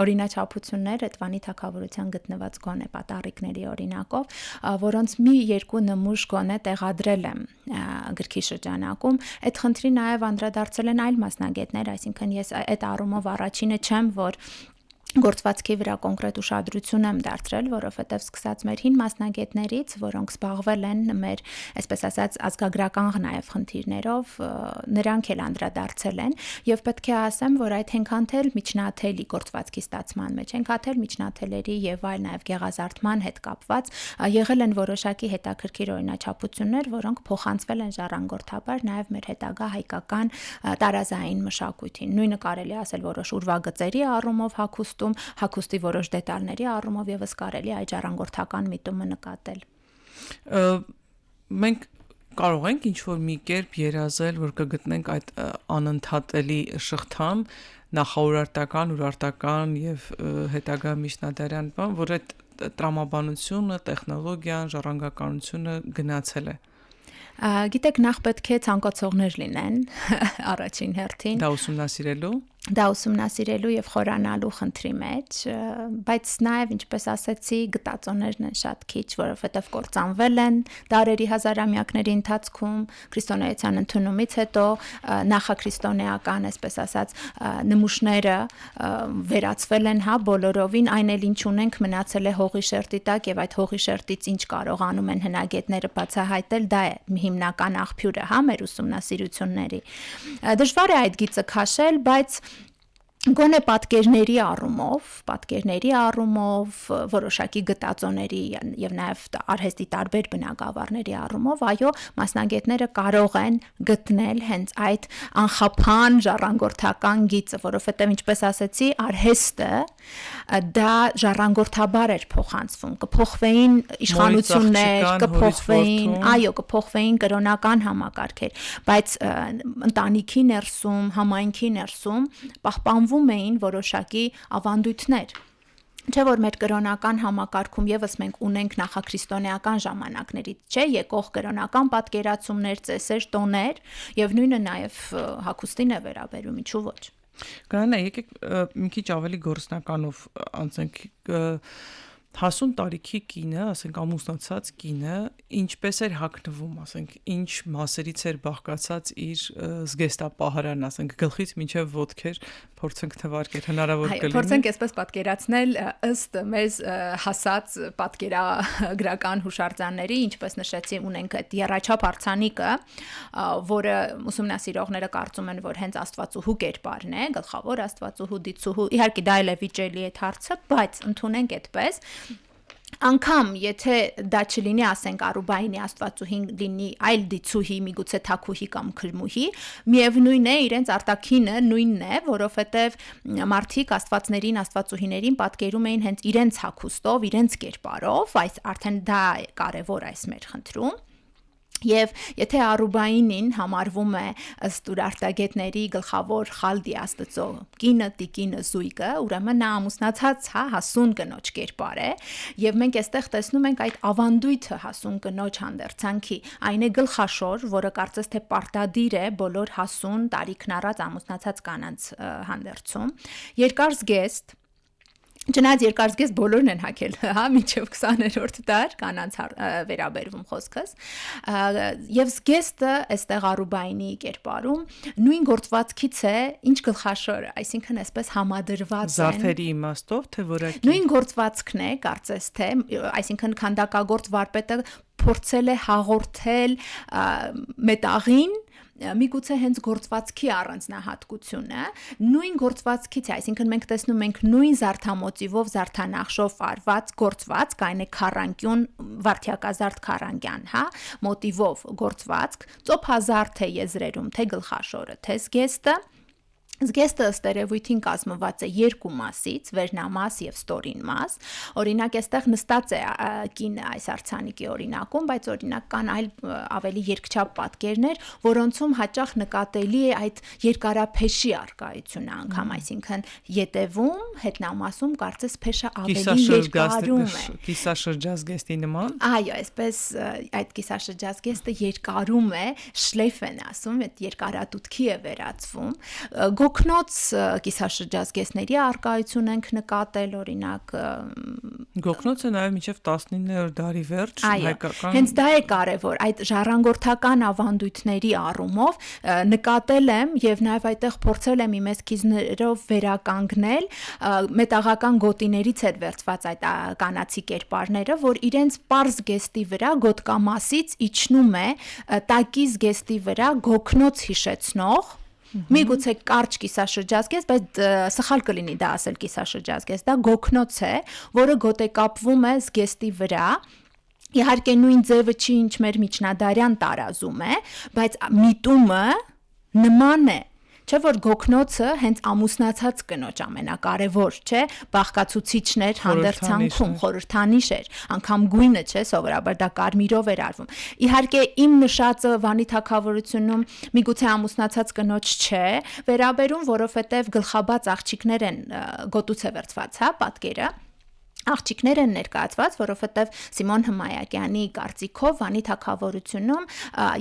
օրինաչափություններ այդ Վանի թագավորության գտնված գոնե պատառիկների օրինակով, որոնց մի երկու նմուշ գոնե տեղադրել եմ գրքի շրջանակում, այդ խնդրի նաև անդրադարձել են այլ մասնագետներ, այսինքն ես այդ առումով առաջինը չեմ, որ գործվածքի վրա կոնկրետ ուշադրություն եմ դարձրել, որովհետև սկսած մեր հին մասնագետներից, որոնք զբաղվել են մեր, այսպես ասած, ազգագրական նաև խնդիրներով, նրանք էլ անդրադարձել են, եւ պետք է ասեմ, որ այդ հենքանթել միջնաթելի գործվածքի ստացման մեջ, հենքաթել միջնաթելերի եւ այլ նաև գեղազարդման հետ կապված եղել են որոշակի հետաքրքիր օրինաչափություններ, որոնք փոխանցվել են ժառանգորդաբար նաև մեր հետագա հայկական տարազային մշակույթին։ Նույնը կարելի ասել որոշ ուրվագծերի առումով հագուստի որոշ դետալների առումով եւս կարելի այդ ժառանգորդական միտումը նկատել։ Մենք կարող ենք ինչ-որ մի կերպ երազել, որ կգտնենք այդ անընդհատելի շղթան նախաուրարտական, ուրարտական եւ հետագա միջնադարյան բան, որ այդ տրամաբանությունը, տեխնոլոգիան, ժառանգականությունը գնացել է։ Գիտեք, նախ պետք է ցանկացողներ լինեն առաջին հերթին։ Դա ուսումնասիրելու եւ խորանալու խնդրի մեջ, բայց նաեւ ինչպես ասեցի, գտածոներն են շատ քիչ, որովհետեւ կործանվել են դարերի հազարամյակների ընթացքում, քրիստոնեության ընդունումից հետո նախաքրիստոնեական, այսպես ասած, նմուշները վերածվել են, հա, բոլորովին, այն էլ ինչ ունենք մնացել է հողի շերտի տակ եւ այդ հողի շերտից ինչ կարողանում են հնագետները բացահայտել, դա է հիմնական աղբյուրը, հա, մեր ուսումնասիրությունների։ Դժվար է այդ գիծը քաշել, բայց գոնե պատկերների առումով, որոշակի գտածոների եւ նաեւ արհեստի տարբեր բնագավառների առումով, այո, մասնագետները կարող են գտնել հենց այդ անխափան ժառանգորդական գիծը, որովհետեւ ինչպես ասեցի, արհեստը դա ժառանգորդաբար էր փոխանցվում, կփոխվեին իշխանություններ, կփոխվեին կրոնական համակարգեր, բայց ընտանիքի ներսում, համայնքի ներսում պահպանվում էին որոշակի ավանդույթներ։ Չէ՞ որ մեր կրոնական համակարգում եւս մենք ունենք նախաքրիստոնեական ժամանակներից, չէ՞, եկող կրոնական պատկերացումներ, ծեսեր, տոներ, եւ նույնը նաեւ հագուստին է վերաբերում, ինչու ոչ։ Գրանա, եկեք մի քիչ ավելի գործնականով անցենք հասուն տարիքի կինը, ասենք ամուսնացած կինը, ինչպես էր հագնվում, ասենք, ինչ մասերից էր բաղկացած իր զգեստապահարան, ասենք, գլխից մինչև ոտքեր, փորձենք թվարկել, հնարավոր կլինի։ Փորձենք այսպես պատկերացնել ըստ մեզ հասած պատկերագրական հուշարձանների, ինչպես նշեցի, ունենք այդ եռաչափ արձանիկը, որը ուսումնասիրողները կարծում են, որ հենց Աստվածուհու կերպարն է, գլխավոր Աստվածուհու, դիցուհու, իհարկե դա էլ է վիճելի այդ հարցը, բայց ընդունենք այդպես անգամ եթե դա չլինի, ասենք Արուբայինի Աստվածուհին լինի այլ դիցուհի, միգուցե թաքուհի կամ քրմուհի, միևնույն է իրենց արտաքինը նույնն է, որովհետև մարդիկ Աստվածներին, Աստվածուհիներին պատկերում էին հենց իրենց հագուստով, իրենց կերպարով, այս արդեն դա է կարևոր այս մեր խնդրում։ Եվ եթե Արուբայինին համարվում է ըստ ուրարտագետների գլխավոր խալդի Աստծո կինը, տիկինը, զույգը, ուրեմն նա ամուսնացած, հա, հասուն կնոջ կերպար է, եւ մենք այստեղ տեսնում ենք այդ ավանդույթը հասուն կնոջ հանդերձանքի, այն է գլխաշոր, որը կարծես թե պարտադիր է բոլոր հասուն տարիքն առած ամուսնացած կանանց հանդերձում, երկար զգեստ Չնայած երկար զգեստ բոլորն են հագել, հա, մինչև 20-րդ դար կանանց վերաբերվում խոսքս, եւ զգեստը այստեղ Արուբայինի կերպարում նույն գործվածքից է, ինչ գլխաշորը, այսինքն այսպես համադրված են զարդերի իմաստով, թե որակի նույն գործվածքն է, կարծես թե, այսինքն քանդակագործ վարպետը փորձել է հաղորդել մետաղին միգուցե հենց գործվածքի առանձնահատկությունը նույն գործվածքից է, այսինքն մենք տեսնում ենք նույն զարդամոտիվով զարդանախշով արված գործվածք, այն է քառանկյուն վարդյակազարդ քառանկյան, հա, մոտիվով գործվածք, ծոփազարդ է եզրերում, թե գլխաշորը, թե զգեստը Զգեստը ըստ երևույթին կազմված է երկու մասից, վերնամաս եւ ստորին մաս։ Օրինակ, այստեղ նստած է կինը այս արձանիկի օրինակում, բայց օրինակ կան այլ ավելի երկչափ պատկերներ, որոնցում հաճախ նկատելի է այդ երկարափեշի արկայությունը անգամ, այսինքն ետևում, հետնամասում կարծես փեշը ավելի երկարում է։ Կիսաշրջազգեստի նման։ Այո, այսպես այդ կիսաշրջազգեստը երկարում է, շլեյֆ են ասում, այդ երկարատուտքի է վերածվում։ Գոքնոց կիսաշրջազգեստների արկայություն ենք նկատել, օրինակ Գոքնոցը նաև մինչև 19-րդ դարի վերջ հայկական հենց դա է կարևոր, այդ ժառանգորդական ավանդույթների առումով նկատել եմ եւ նաև այդտեղ փորձել եմ իմ էսքիզներով վերականգնել մետաղական գոտիներից էր վերցված այդ կանացի կերպարները, որ իրենց պարզ գեստի վրա գոտկամասից իջնում է տակի զգեստի վրա գոքնոց հիշեցնող Միգուցե կարճ կիսաշրջազգեստ, բայց սխալ կլինի դա ասել կիսաշրջազգեստ, դա գոքնոց է, որը գոտեկապվում է զգեստի վրա, իհարկե նույն ձևը չի ինչ մեր միջնադարյան տարազում է, բայց միտումը նման է, չէ՞ որ գոքնոցը հենց ամուսնացած կնոջ ամենակարևոր, չէ՞, բաղկացուցիչներ հանդերձանքում, խորհրդանիշ էր, անգամ գույնը, չէ, սովորաբար դա կարմիրով էր արվում։ Իհարկե իմ նշածը Վանի թագավորությունում միգուցե ամուսնացած կնոջ չէ, վերաբերում, որովհետև գլխաբաց աղջիկներ են գոտուց է վերցված, հա, պատկերը Աղջիկներ են ներկայացված, որովհետև Սիմոն Հմայակյանի կարծիքով Վանի թագավորությունում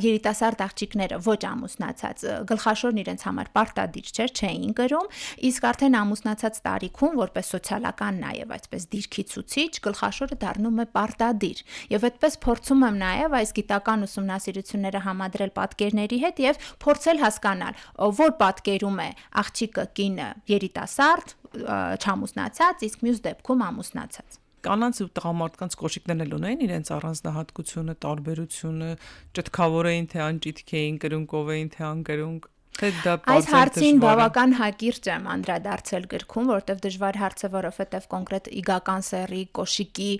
երիտասարդ աղջիկները ոչ ամուսնացած գլխաշորն իրենց համար պարտադիր չէր, չէին կրում, իսկ արդեն ամուսնացած տարիքում որպես սոցիալական նաև այսպես դիրքի ցուցիչ գլխաշորը դառնում է պարտադիր։ Եվ այդպես փորձում եմ նաև այս գիտական ուսումնասիրությունները համադրել պատկերների հետ եւ փորձել հասկանալ, որ պատկերում է աղջիկը, կինը, երիտասարդ չամուսնացած, իսկ մյուս դեպքում ամուսնացած։ Կանանց ու տղամարդկանց կոշիկներն էլ ունեն իրենց առանձնահատկությունը, տարբերությունը, ճտկավոր էին, թե անճիտք էին, կրունկով էին, թե անկրունկ։ Այս հարցին բավական հակիրճ եմ անդրադարձել գրքում, որտեղ դժվար հարց է, որովհետև կոնկրետ իգական սեռի կոշիկի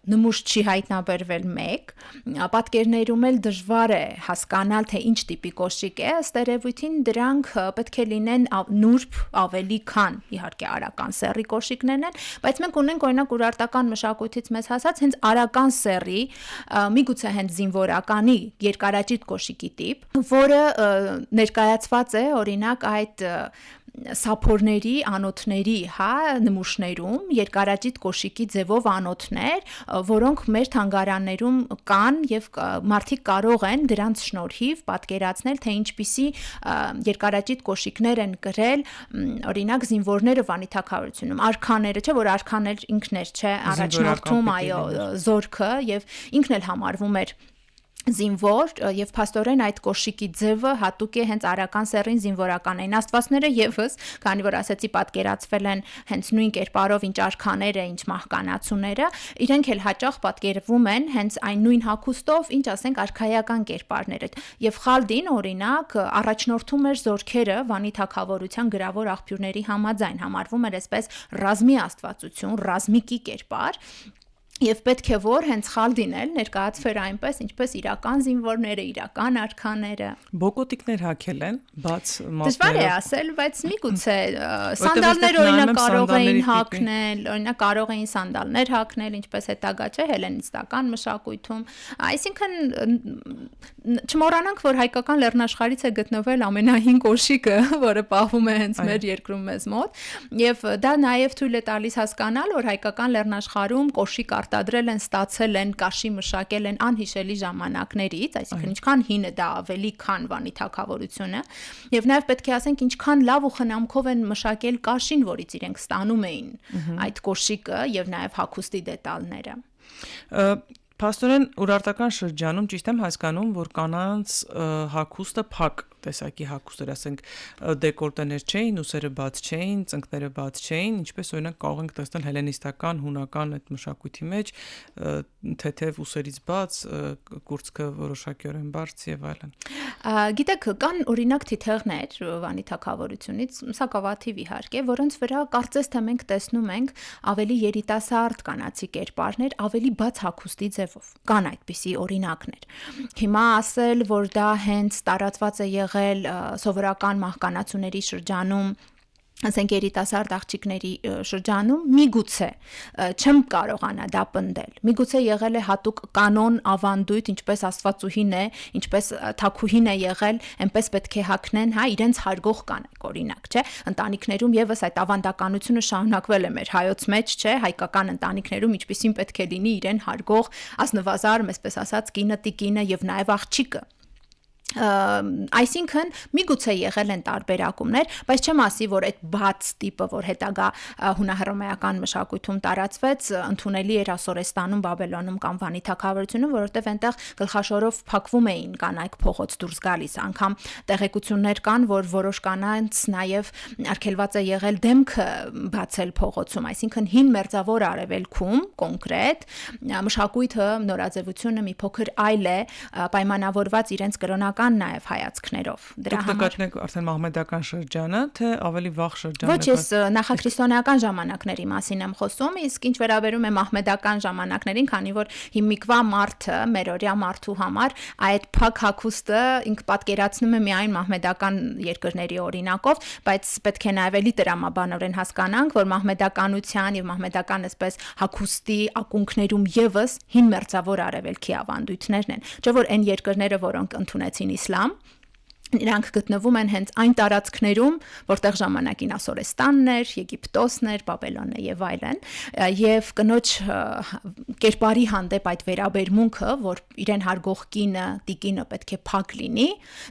նմուշ չի հայտնաբերվել մեկ, պատկերներում էլ դժվար է հասկանալ, թե ինչ տիպի կոշիկ է, ըստ երևույթին դրանք պետք է լինեն նուրբ ավելի քան իհարկե արական սեռի կոշիկներն են, բայց մենք ունենք օրինակ ուրարտական մշակույթից մեզ հասած հենց արական սեռի, միգուցե հենց զինվորականի երկարաճիտ կոշիկի տիպ, որը ներկայացված է օրինակ այդ սափորների, անոթների, հա, նմուշներում երկարաճիտ կոշիկի ձևով անոթներ, որոնք մեր թանգարաններում կան եւ մարդիկ կարող են դրանց շնորհիվ պատկերացնել, թե ինչպիսի երկարաճիտ կոշիկներ են կրել, օրինակ զինվորները Վանի թագավորությունում, արքաները, չէ՞ որ արքաներ ինքն էր, չէ, առաջնորդում, այո, զորքը եւ ինքն էլ համարվում էր զինվոր եւ փաստորեն այդ կոշիկի ձևը հատուկ է հենց արական սեռին զինվորականային աստվածները եւս, քանի որ ասեցի պատկերացվել են հենց նույն կերպարով ինչ արքաները, ինչ մահկանացուները, իրենք էլ հաճախ պատկերվում են հենց այն նույն հագուստով, ինչ ասենք արքայական կերպարները։ Եվ Խալդին օրինակ առաջնորդում էր զորքերը Վանի թագավորության գրավոր աղբյուրների համաձայն, համարվում էր այսպես ռազմի աստվածություն, ռազմիկի կերպար Եվ պետք է որ հենց Խալդին էլ ներկայացվեր այնպես, ինչպես իրական զինվորները, իրական արքաները։ Բոկոտիկներ հագել են, բաց մատներով։ Դժվար է ասել, բայց միգուցե սանդալներ օրինակ կարող էին հագնել, օրինակ կարող էին սանդալներ հագնել, ինչպես հետագա չէ հելենիստական մշակույթում։ Այսինքն չմոռանանք, որ հայկական լեռնաշխարհից է գտնվել ամենահին կոշիկը, որը պահվում է հենց մեր երկրում մեզ մոտ, եւ դա նաեւ թույլ է տալիս հասկանալ, որ հայկական լեռնաշխարհում կոշիկ արտադրել են, ստացել են, կաշի մշակել են անհիշելի ժամանակներից, այսինքն ինչքան հինը դա ավելի քան Վանի թագավորությունը, եւ նաեւ պետք է ասենք ինչքան լավ ու խնամքով են մշակել կաշին, որից իրենք ստանում էին այդ կոշիկը եւ նաեւ հագուստի դետալները։ Փաստորեն ուրարտական շրջանում ճիշտ եմ հասկանում, որ կանանց հագուստը փակ տեսակի հագուստեր, ասենք դեկոլտեներ չէին, ուսերը բաց չէին, ծնկները բաց չէին, ինչպես օրինակ կարող ենք տեսնել հելենիստական, հունական այդ մշակույթի մեջ, թեթև ուսերից բաց, կուրծքը որոշակիորեն բարձ եւ այլն։ Գիտեք, կան օրինակ թիթեղներ Վանի թագավորությունից, սակավաթիվ իհարկե, որոնց վրա կարծես թե մենք տեսնում ենք ավելի երիտասարդ կանացի կերպարներ, ավելի բաց հագուստի ձևով։ Կան այդպիսի օրինակներ։ Հիմա ասել, որ դա հենց տարածված է եղել սովորական մահկանացուների շրջանում, ասենք երիտասարդ աղջիկների շրջանում, միգուցե չեմ կարողանա դա պնդել։ Միգուցե եղել է հատուկ կանոն ավանդույթ, ինչպես աստվածուհին է, ինչպես թագուհին է եղել, այնպես պետք է հագնեն, հա, իրենց հարգող կանայք, օրինակ, չէ։ Ընտանիքներում եւս այդ ավանդականությունը շարունակվել է մեր հայոց մեջ, չէ, հայկական ընտանիքներում ինչպիսին պետք է լինի իրեն հարգող, ազնվազարմ, այսպես ասած, կինը, տիկինը եւ նաեւ աղջիկը։ Այսինքն միգուցե եղել են տարբերակումներ, բայց չեմ ասի, որ այդ բաց տիպը, որ հետագա հունահռոմեական մշակույթում տարածվեց, ընդունելի էր Ասորեստանում, Բաբելոնում կամ Վանի թագավորությունում, որովհետև այնտեղ գլխաշորով փակվում էին կանայք փողոց դուրս գալիս, անգամ տեղեկություններ կան, որ որոշ կանանց նաև արգելված է եղել դեմքը բացել փողոցում, այսինքն հին մերձավոր արևելքում կոնկրետ մշակույթը, նորաձևությունը մի փոքր այլ է, պայմանավորված իրենց կրոնական նաև հայացքներով։ Դրա համար արդեն մահմեդական շրջանը, թե ավելի վաղ շրջանը։ Ոչ, ես նախաքրիստոնեական ժամանակների մասին եմ խոսում, իսկ ինչ վերաբերում է մահմեդական ժամանակներին, քանի որ հիմիկվա մարդը, մերօրյա մարդու համար այդ փակ հագուստը ինք պատկերացնում է միայն մահմեդական երկրների օրինակով, բայց պետք է նաև էլի տրամաբանորեն հասկանանք, որ մահմեդականության եւ մահմեդական այսպես հագուստի ակունքներում եւս հին մերձավոր արևելքի ավանդույթներն են։ Չէ՞ որ այն երկրները, որոնք ընդունեցին իսլամ, Իրանք գտնվում են հենց այն տարածքներում, որտեղ ժամանակին Ասորեստանն էր, Եգիպտոսն էր, Բաբելոնը եւ այլն, եւ կնոջ կերպարի հանդեպ այդ վերաբերմունքը, որ իրեն հարգող կինը, տիկինը պետք է փակ լինի,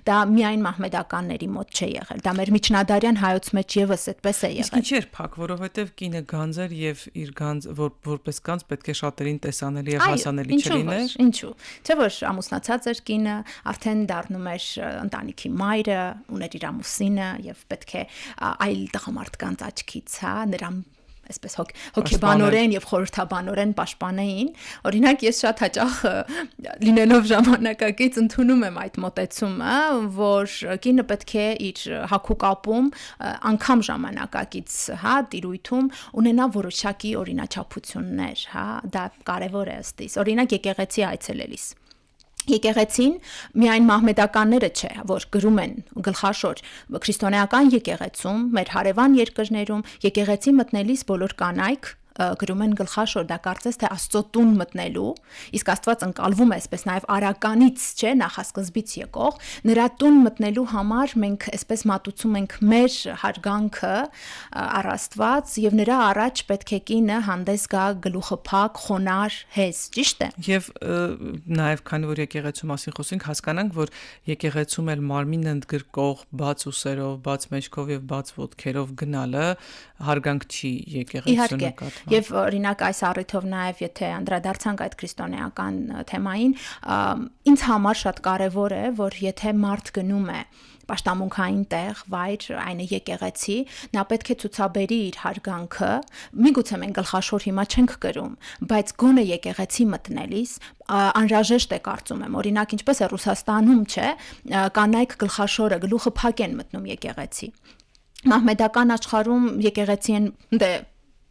դա միայն մահմեդականների մոտ չէ եղել։ Դա մեր միջնադարյան հայոց մեջ եւս այդպես է եղել։ Իսկ ինչի՞ էր փակ, որովհետեւ կինը գանձ էր եւ իր գանձ որպես գանձ պետք է շատերին տեսանելի եւ հասանելի չլիներ։ Ինչու՞։ Չէ՞ որ ամուսնացած էր կինը, արդեն դառնում էր ընտանիքի մայրը, ուներ իր ամուսինը եւ պետք է այլ տղամարդկանց աչքից, նրան այսպես հոգեբանորեն եւ խորհրդաբանորեն պաշտպանեին։ Օրինակ ես շատ հաճախ լինելով ժամանակակից ընդունում եմ այդ մոտեցումը, որ կինը պետք է իր հագուկապում անգամ ժամանակակից, տիրույթում ունենա որոշակի օրինաչափություններ, դա կարեւոր է ըստիս։ Օրինակ եկեղեցի այցելելիս Եկեղեցին միայն մահմեդականները չէ, որ գրում են գլխաշոր քրիստոնեական եկեղեցում, մեր հարևան երկրներում եկեղեցի մտնելիս բոլոր կանայք գրում են գլխաշոր, դա կարծես թե Աստծո տուն մտնելու, իսկ Աստված ընկալվում է այսպես նաև արականից, չէ, նախասկզբից եկող, նրա տուն մտնելու համար մենք այսպես մատուցում ենք մեր հարգանքը առ Աստված եւ նրա առաջ պետք է կինը հանդես գա գլուխը փակ, խոնար, հեզ, ճիշտ է։ Եվ նաև քանի որ եկեղեցու մասին խոսենք, հասկանանք, որ եկեղեցում էլ մարմինը ընդգրկող բաց ուսերով, բաց մեջքով եւ բաց ոտքերով գնալը հարգանք չի եկեղեցու նկատմամբ։ Եվ օրինակ այս առիթով նաև եթե անդրադարձանք այդ քրիստոնեական թեմային, ինձ համար շատ կարևոր է, որ եթե մարդ գնում է պաշտամունքային տեղ, վայր, այն է եկեղեցի, նա պետք է ցուցաբերի իր հարգանքը, միգուցե մենք գլխաշոր հիմա չենք կրում, բայց գոնե եկեղեցի մտնելիս անհրաժեշտ է կարծում եմ, օրինակ ինչպես է Ռուսաստանում, չէ, կանայք գլխաշորը, գլուխը փակ են մտնում եկեղեցի։ Մահմեդական աշխարհում եկեղեցի են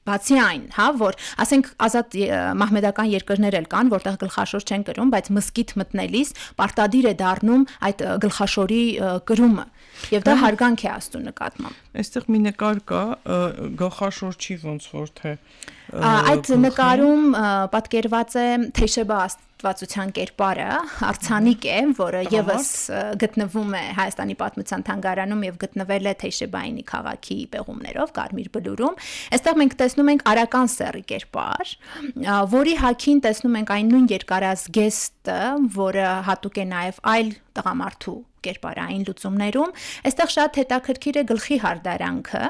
բացի այն, որ ասենք ազատ մահմեդական երկրներ էլ կան, որտեղ գլխաշոր չեն կրում, բայց մսկիթ մտնելիս պարտադիր է դառնում այդ գլխաշորի կրումը, եւ դա հարգանք է Աստծո նկատմամբ։ Այստեղ մի նկար կա, գլխաշոր չի ոնց որ թե այդ նկարում պատկերված է Թեյշեբա աստվածության կերպարը, արցանիկ է, որը եւս գտնվում է Հայաստանի պատմության թանգարանում եւ գտնվել է Թեյշեբայինի քաղաքի պեղումներով Կարմիր բլուրում։ Այստեղ մենք տեսնում ենք արական սեռի կերպար, որի հագին տեսնում ենք այն նույն երկարազգեստը, որը հատուկ է նաեւ այլ տղամարդու կերպարային լուծումներում։ Այստեղ շատ հետաքրքիր է գլխի հարդարանքը։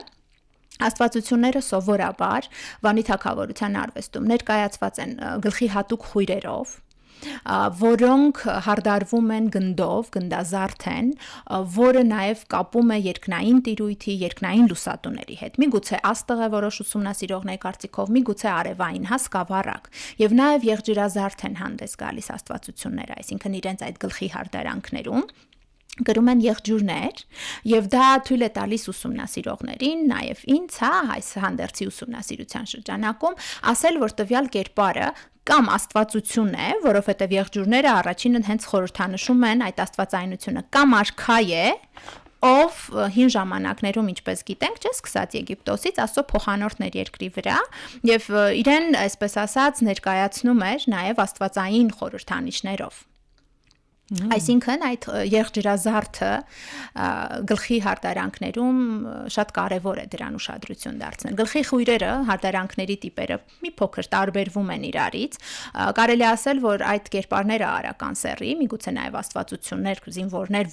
Աստվածությունները սովորաբար Վանի թագավորության արվեստում ներկայացված են գլխի հատուկ խույրերով, որոնք հարդարվում են գնդով, գնդազարդ են, որը նաև կապում է երկնային տիրույթի, երկնային լուսատուների հետ։ Միգուցե աստղը որոշ ուսումնասիրողների կարծիքով, միգուցե արևային հասկավառակ, եւ նաև եղջերազարդ են հանդես գալիս աստվածությունները, այսինքն իրենց այդ գլխի հարդարանքներում գրում են եղջյուրներ եւ դա թույլ է տալիս ուսումնասիրողներին, նաեւ ինձ, այս հանդերձի ուսումնասիրության շրջանակում ասել, որ տվյալ կերպարը կամ աստվածություն է, որովհետեւ եղջյուրները առաջինը հենց խորհրդանշում են այդ աստվածայնությունը, կամ արքա է, ով հին ժամանակներում, ինչպես գիտենք, չէ, սկսած Եգիպտոսից Աստծո փոխանորդներ երկրի վրա եւ իրեն, այսպես ասած, ներկայացնում էր նաեւ աստվածային խորհրդանիշներով։ Այսինքն այդ եղջրազարդը գլխի հարդարանքներում շատ կարևոր է դրան ուշադրություն դարձնել։ Գլխի խույրերը, հարդարանքների տիպերը մի փոքր տարբերվում են իրարից։ Կարելի ասել, որ այդ կերպարները արական սեռի, միգուցե նաև աստվածություններ, զինվորներ,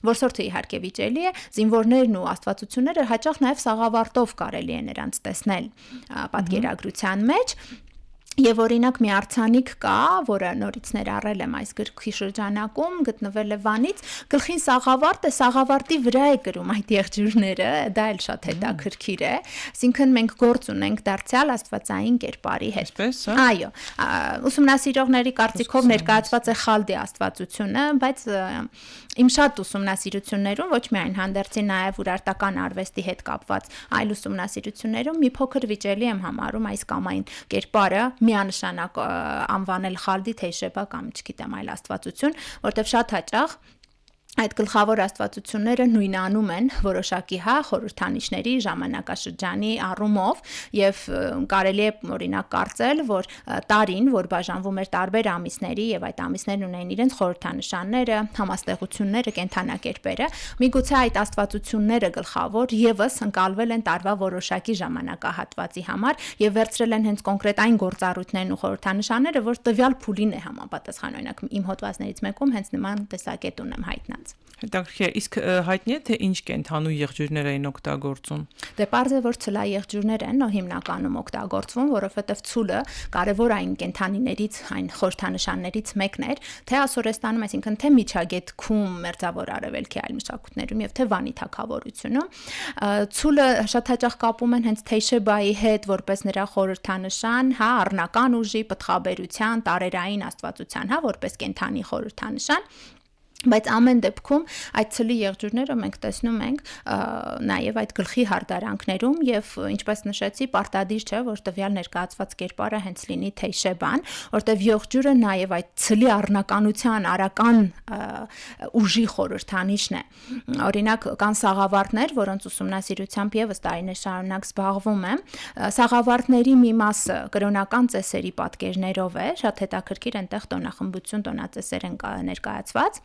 որսորդը իհարկե վիճելի է, զինվորներն ու աստվածությունները հաճախ նաև սաղավարտով կարելի է նրանց տեսնել պատկերագրության մեջ։ Եվ օրինակ մի արձանիկ կա, որը նորից ներառել եմ այս գրքի շրջանակում, գտնվել է Վանից, գլխին սաղավարտ է, սաղավարտի վրա է գրում այդ եղջյուրները, դա էլ շատ հետաքրքիր է, այսինքն մենք գործ ունենք դարձյալ աստվածային կերպարի հետ։ Այո, ուսումնասիրողների կարծիքով ներկայացված է Խալդի աստվածությունը, բայց իմ շատ ուսումնասիրություններում, ոչ միայն հանդերձի, նաև ուրարտական արվեստի հետ կապված այլ ուսումնասիրություններում մի փոքր վիճելի եմ համարում այս կամ այն կերպարը միանշանակ անվանել Խալդի Թեյշեբա կամ չգիտեմ այլ աստվածություն, որտեղ շատ հաճախ այդ գլխավոր աստվածությունները նույնանում են որոշակի խորհրդանիշների ժամանակաշրջանի առումով եւ կարելի է օրինակ կարծել, որ տարին, որ բաժանվում էր տարբեր ամիսների եւ այդ ամիսներն ունեն իրենց խորհրդանշանները, համաստեղությունները, կենթանակերպերը, միգուցե այդ աստվածությունները գլխավոր եւս ընկալվել են տարվա որոշակի ժամանակահատվածի համար եւ վերցրել են հենց կոնկրետ այն գործառույթներն ու խորհրդանշանները, որ տվյալ փուլին է համապատասխան, օրինակ իմ հոդվածներից մեկում հենց նման տեսակետ ունեմ հայտնած։ Հետաքրքիր է, իսկ հայտնի է թե ինչ կենթանու եղջյուրներ էին օգտագործում։ Դե պարզ է, որ ցլա եղջյուրներ են հիմնականում օգտագործվում, որովհետև ցուլը կարևոր այն կենթանիներից, այն խորհրդանշաններից մեկն էր, թե Ասորեստանում, այսինքն թե Միջագետքում, Մերձավոր Արևելքի այլ մշակույթներում եւ թե Վանի թագավորությունում, ցուլը շատ հաճախ կապում են հենց Թեյշեբայի հետ, որպես նրա խորհրդանշան, առնական ուժի, պտղաբերության, տարերային աստվածության, որպես կենթանի խորհրդանշան։ Բայց ամեն դեպքում այդ ցլի եղջյուրները մենք տեսնում ենք նաև այդ գլխի հարդարանքներում եւ ինչպես նշեցի պարտադիր չէ որ տվյալ ներկայացված կերպարը հենց լինի Թեյշեբան, որտեվ եղջյուրը նաև այդ ցլի առնականության արական ուժի խորհրդանիշն է։ Օրինակ կան սաղավարտներ, որոնց ուսումնասիրությամբ եւս տարիներ շարունակ զբաղվում եմ։ Սաղավարտների մի մասը կրոնական ծեսերի պատկերներով է, շատ հետաքրքիր այնտեղ տոնախմբություն, տոնածեսեր են ներկայացված։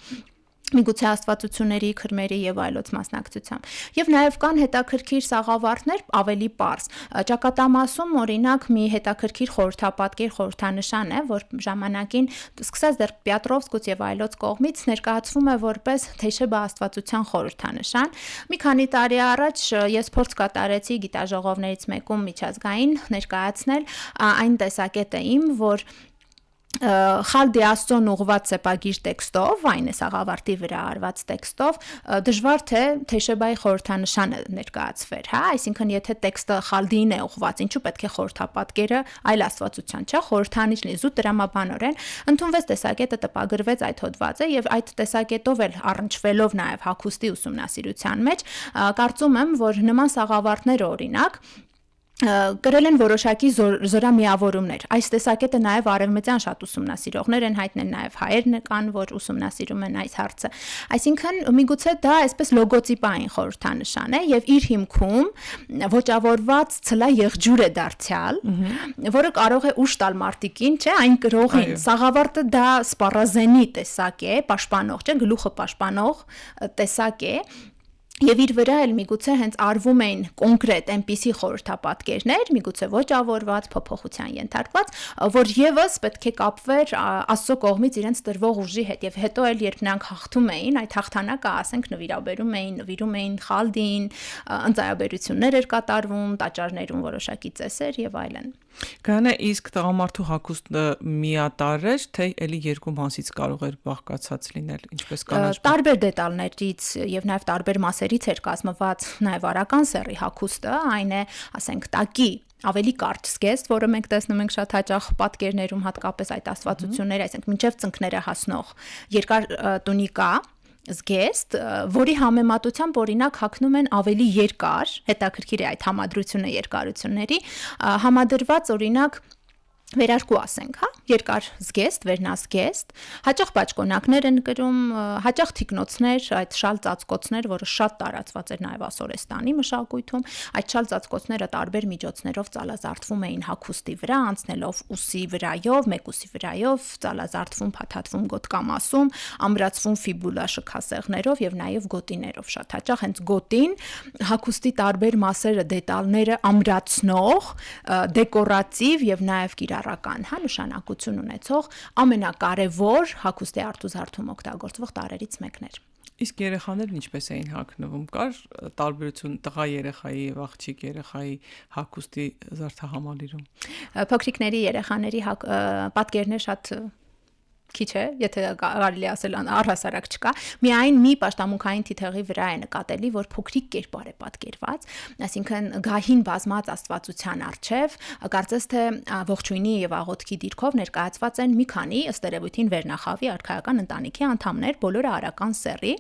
Միգուցե աստվածությունների, քրմերի եւ այլոց մասնակցությամբ։ Եվ նաեւ կան հետաքրքիր սաղավարտներ, ավելի պարզ։ Ճակատամասում օրինակ մի հետաքրքիր խորհրդապատկեր խորհրդանշան է, որ ժամանակին սկսած դեռ Պյատրովսկուց եւ այլոց կողմից ներկայացվում է որպես Թեյշեբա աստվածության խորհրդանշան։ Մի քանի տարի առաջ ես փորձ կատարեցի գիտաժողովներից մեկում միջազգային ներկայացնել այն տեսակետը իմ, որ Խալդի Աստծոն ուղված սեպագիր տեքստով, այն է սաղավարտի վրա արված տեքստով, դժվար թե Թեյշեբայի խորհրդանշանը ներկայացվեր, այսինքն եթե տեքստը Խալդիին է ուղված, ինչու պետք է խորհրդապատկերը այլ աստվածության, չէ, խորհրդանիշն է զուտ դրամաբանորեն, ընդունվեց տեսակետը տպագրվեց այդ հոդվածը եւ այդ տեսակետով էլ առնչվելով նաեւ հագուստի ուսումնասիրության մեջ, կարծում եմ, որ նման սաղավարտները օրինակ կրել են որոշակի զորամիավորումներ։ Այս տեսակետը նաև արևմտյան շատ ուսումնասիրողներ են հայտնել, նաև հայերն կան, որ ուսումնասիրում են այս հարցը։ Այսինքն միգուցե դա այսպես լոգոտիպային խորհրդանշան է եւ իր հիմքում ոճավորված ցլա եղջյուր է դարձյալ, որը կարող է ուժ տալ մարտիկին, չէ, այն կրողին։ Սաղավարտը դա սպառազենի տեսակ է, պաշտպանող, չէ, գլուխը պաշտպանող տեսակ է։ Եվ իր վրա էլ միգուցե հենց արվում էին կոնկրետ այնպիսի խորհրդապատկերներ, միգուցե ոճավորված, փոփոխության ենթարկված, որ եւս պետք է կապվեր Աստծո կողմից իրենց տրվող ուժի հետ եւ հետո էլ երբ նրանք հաղթում էին, այդ հաղթանակը ասենք նվիրում էին Խալդին, ընծայաբերություններ էր կատարվում, տաճարներում որոշակի ծեսեր եւ այլն։ Գանե իսկ տղամարդու հագուստը միատարր էր, թե էլի երկու մասից կարող էր բաղկացած լինել, ինչպես կանաչ։ Տարբեր դետալներից եւ նաեւ տարբեր մասերից էր կազմված նաեւ արական սեռի հագուստը, այն է, ասենք, տակի ավելի կարճ զգեստ, որը մենք տեսնում ենք շատ հաճախ պատկերներում, հատկապես այդ աստվածությունները, այսինքն մինչև ծնկները հասնող երկար տունիկա զգեստ, որի համեմատությամբ օրինակ հագնում են ավելի երկար, հետաքրքիր է այդ համադրությունը երկարությունների, համադրված օրինակ վերարկու ասենք, հա, երկար զգեստ, վերնազգեստ, հաճախ բաճկոնակներ են կրում, հաճախ թիկնոցներ, այդ շալ ծածկոցներ, որը շատ տարածված էր նաև Ասորեստանի մշակույթում, այդ շալ ծածկոցները տարբեր միջոցներով ծալազարդվում էին հագուստի վրա, անցնելով ուսի վրայով, մեկ ուսի վրայով, ծալազարդվում, փաթաթվում գոտկամասում, ամրացվում ֆիբուլա շքասեղներով եւ նաև գոտիներով։ Շատ հաճախ հենց գոտին հագուստի տարբեր մասերը, դետալները ամրացնող, դեկորատիվ եւ նաև կիրառական, հա, նշանակություն ունեցող ամենակարևոր հագուստի արտուզարդում օգտագործվող տարրերից մեկն էր։ Իսկ երեխաներն ինչպես էին հագնվում, կար տարբերություն տղա երեխայի եւ աղջիկ երեխայի հագուստի զարդահամալիրում։ Փոքրիկների երեխաների պատկերներ շատ քիչ է, եթե կարելի ասել առհասարակ չկա, միայն մի պաշտամունքային թիթեղի վրա է նկատելի, որ փոքրիկ կերպար է պատկերված, այսինքն գահին բազմած աստվածության առջև, կարծես թե ողջույնի եւ աղոթքի դիրքով ներկայացված են մի քանի ըստ երևույթին վերնախավի արքայական ընտանիքի անդամներ, բոլորը արական սեռի։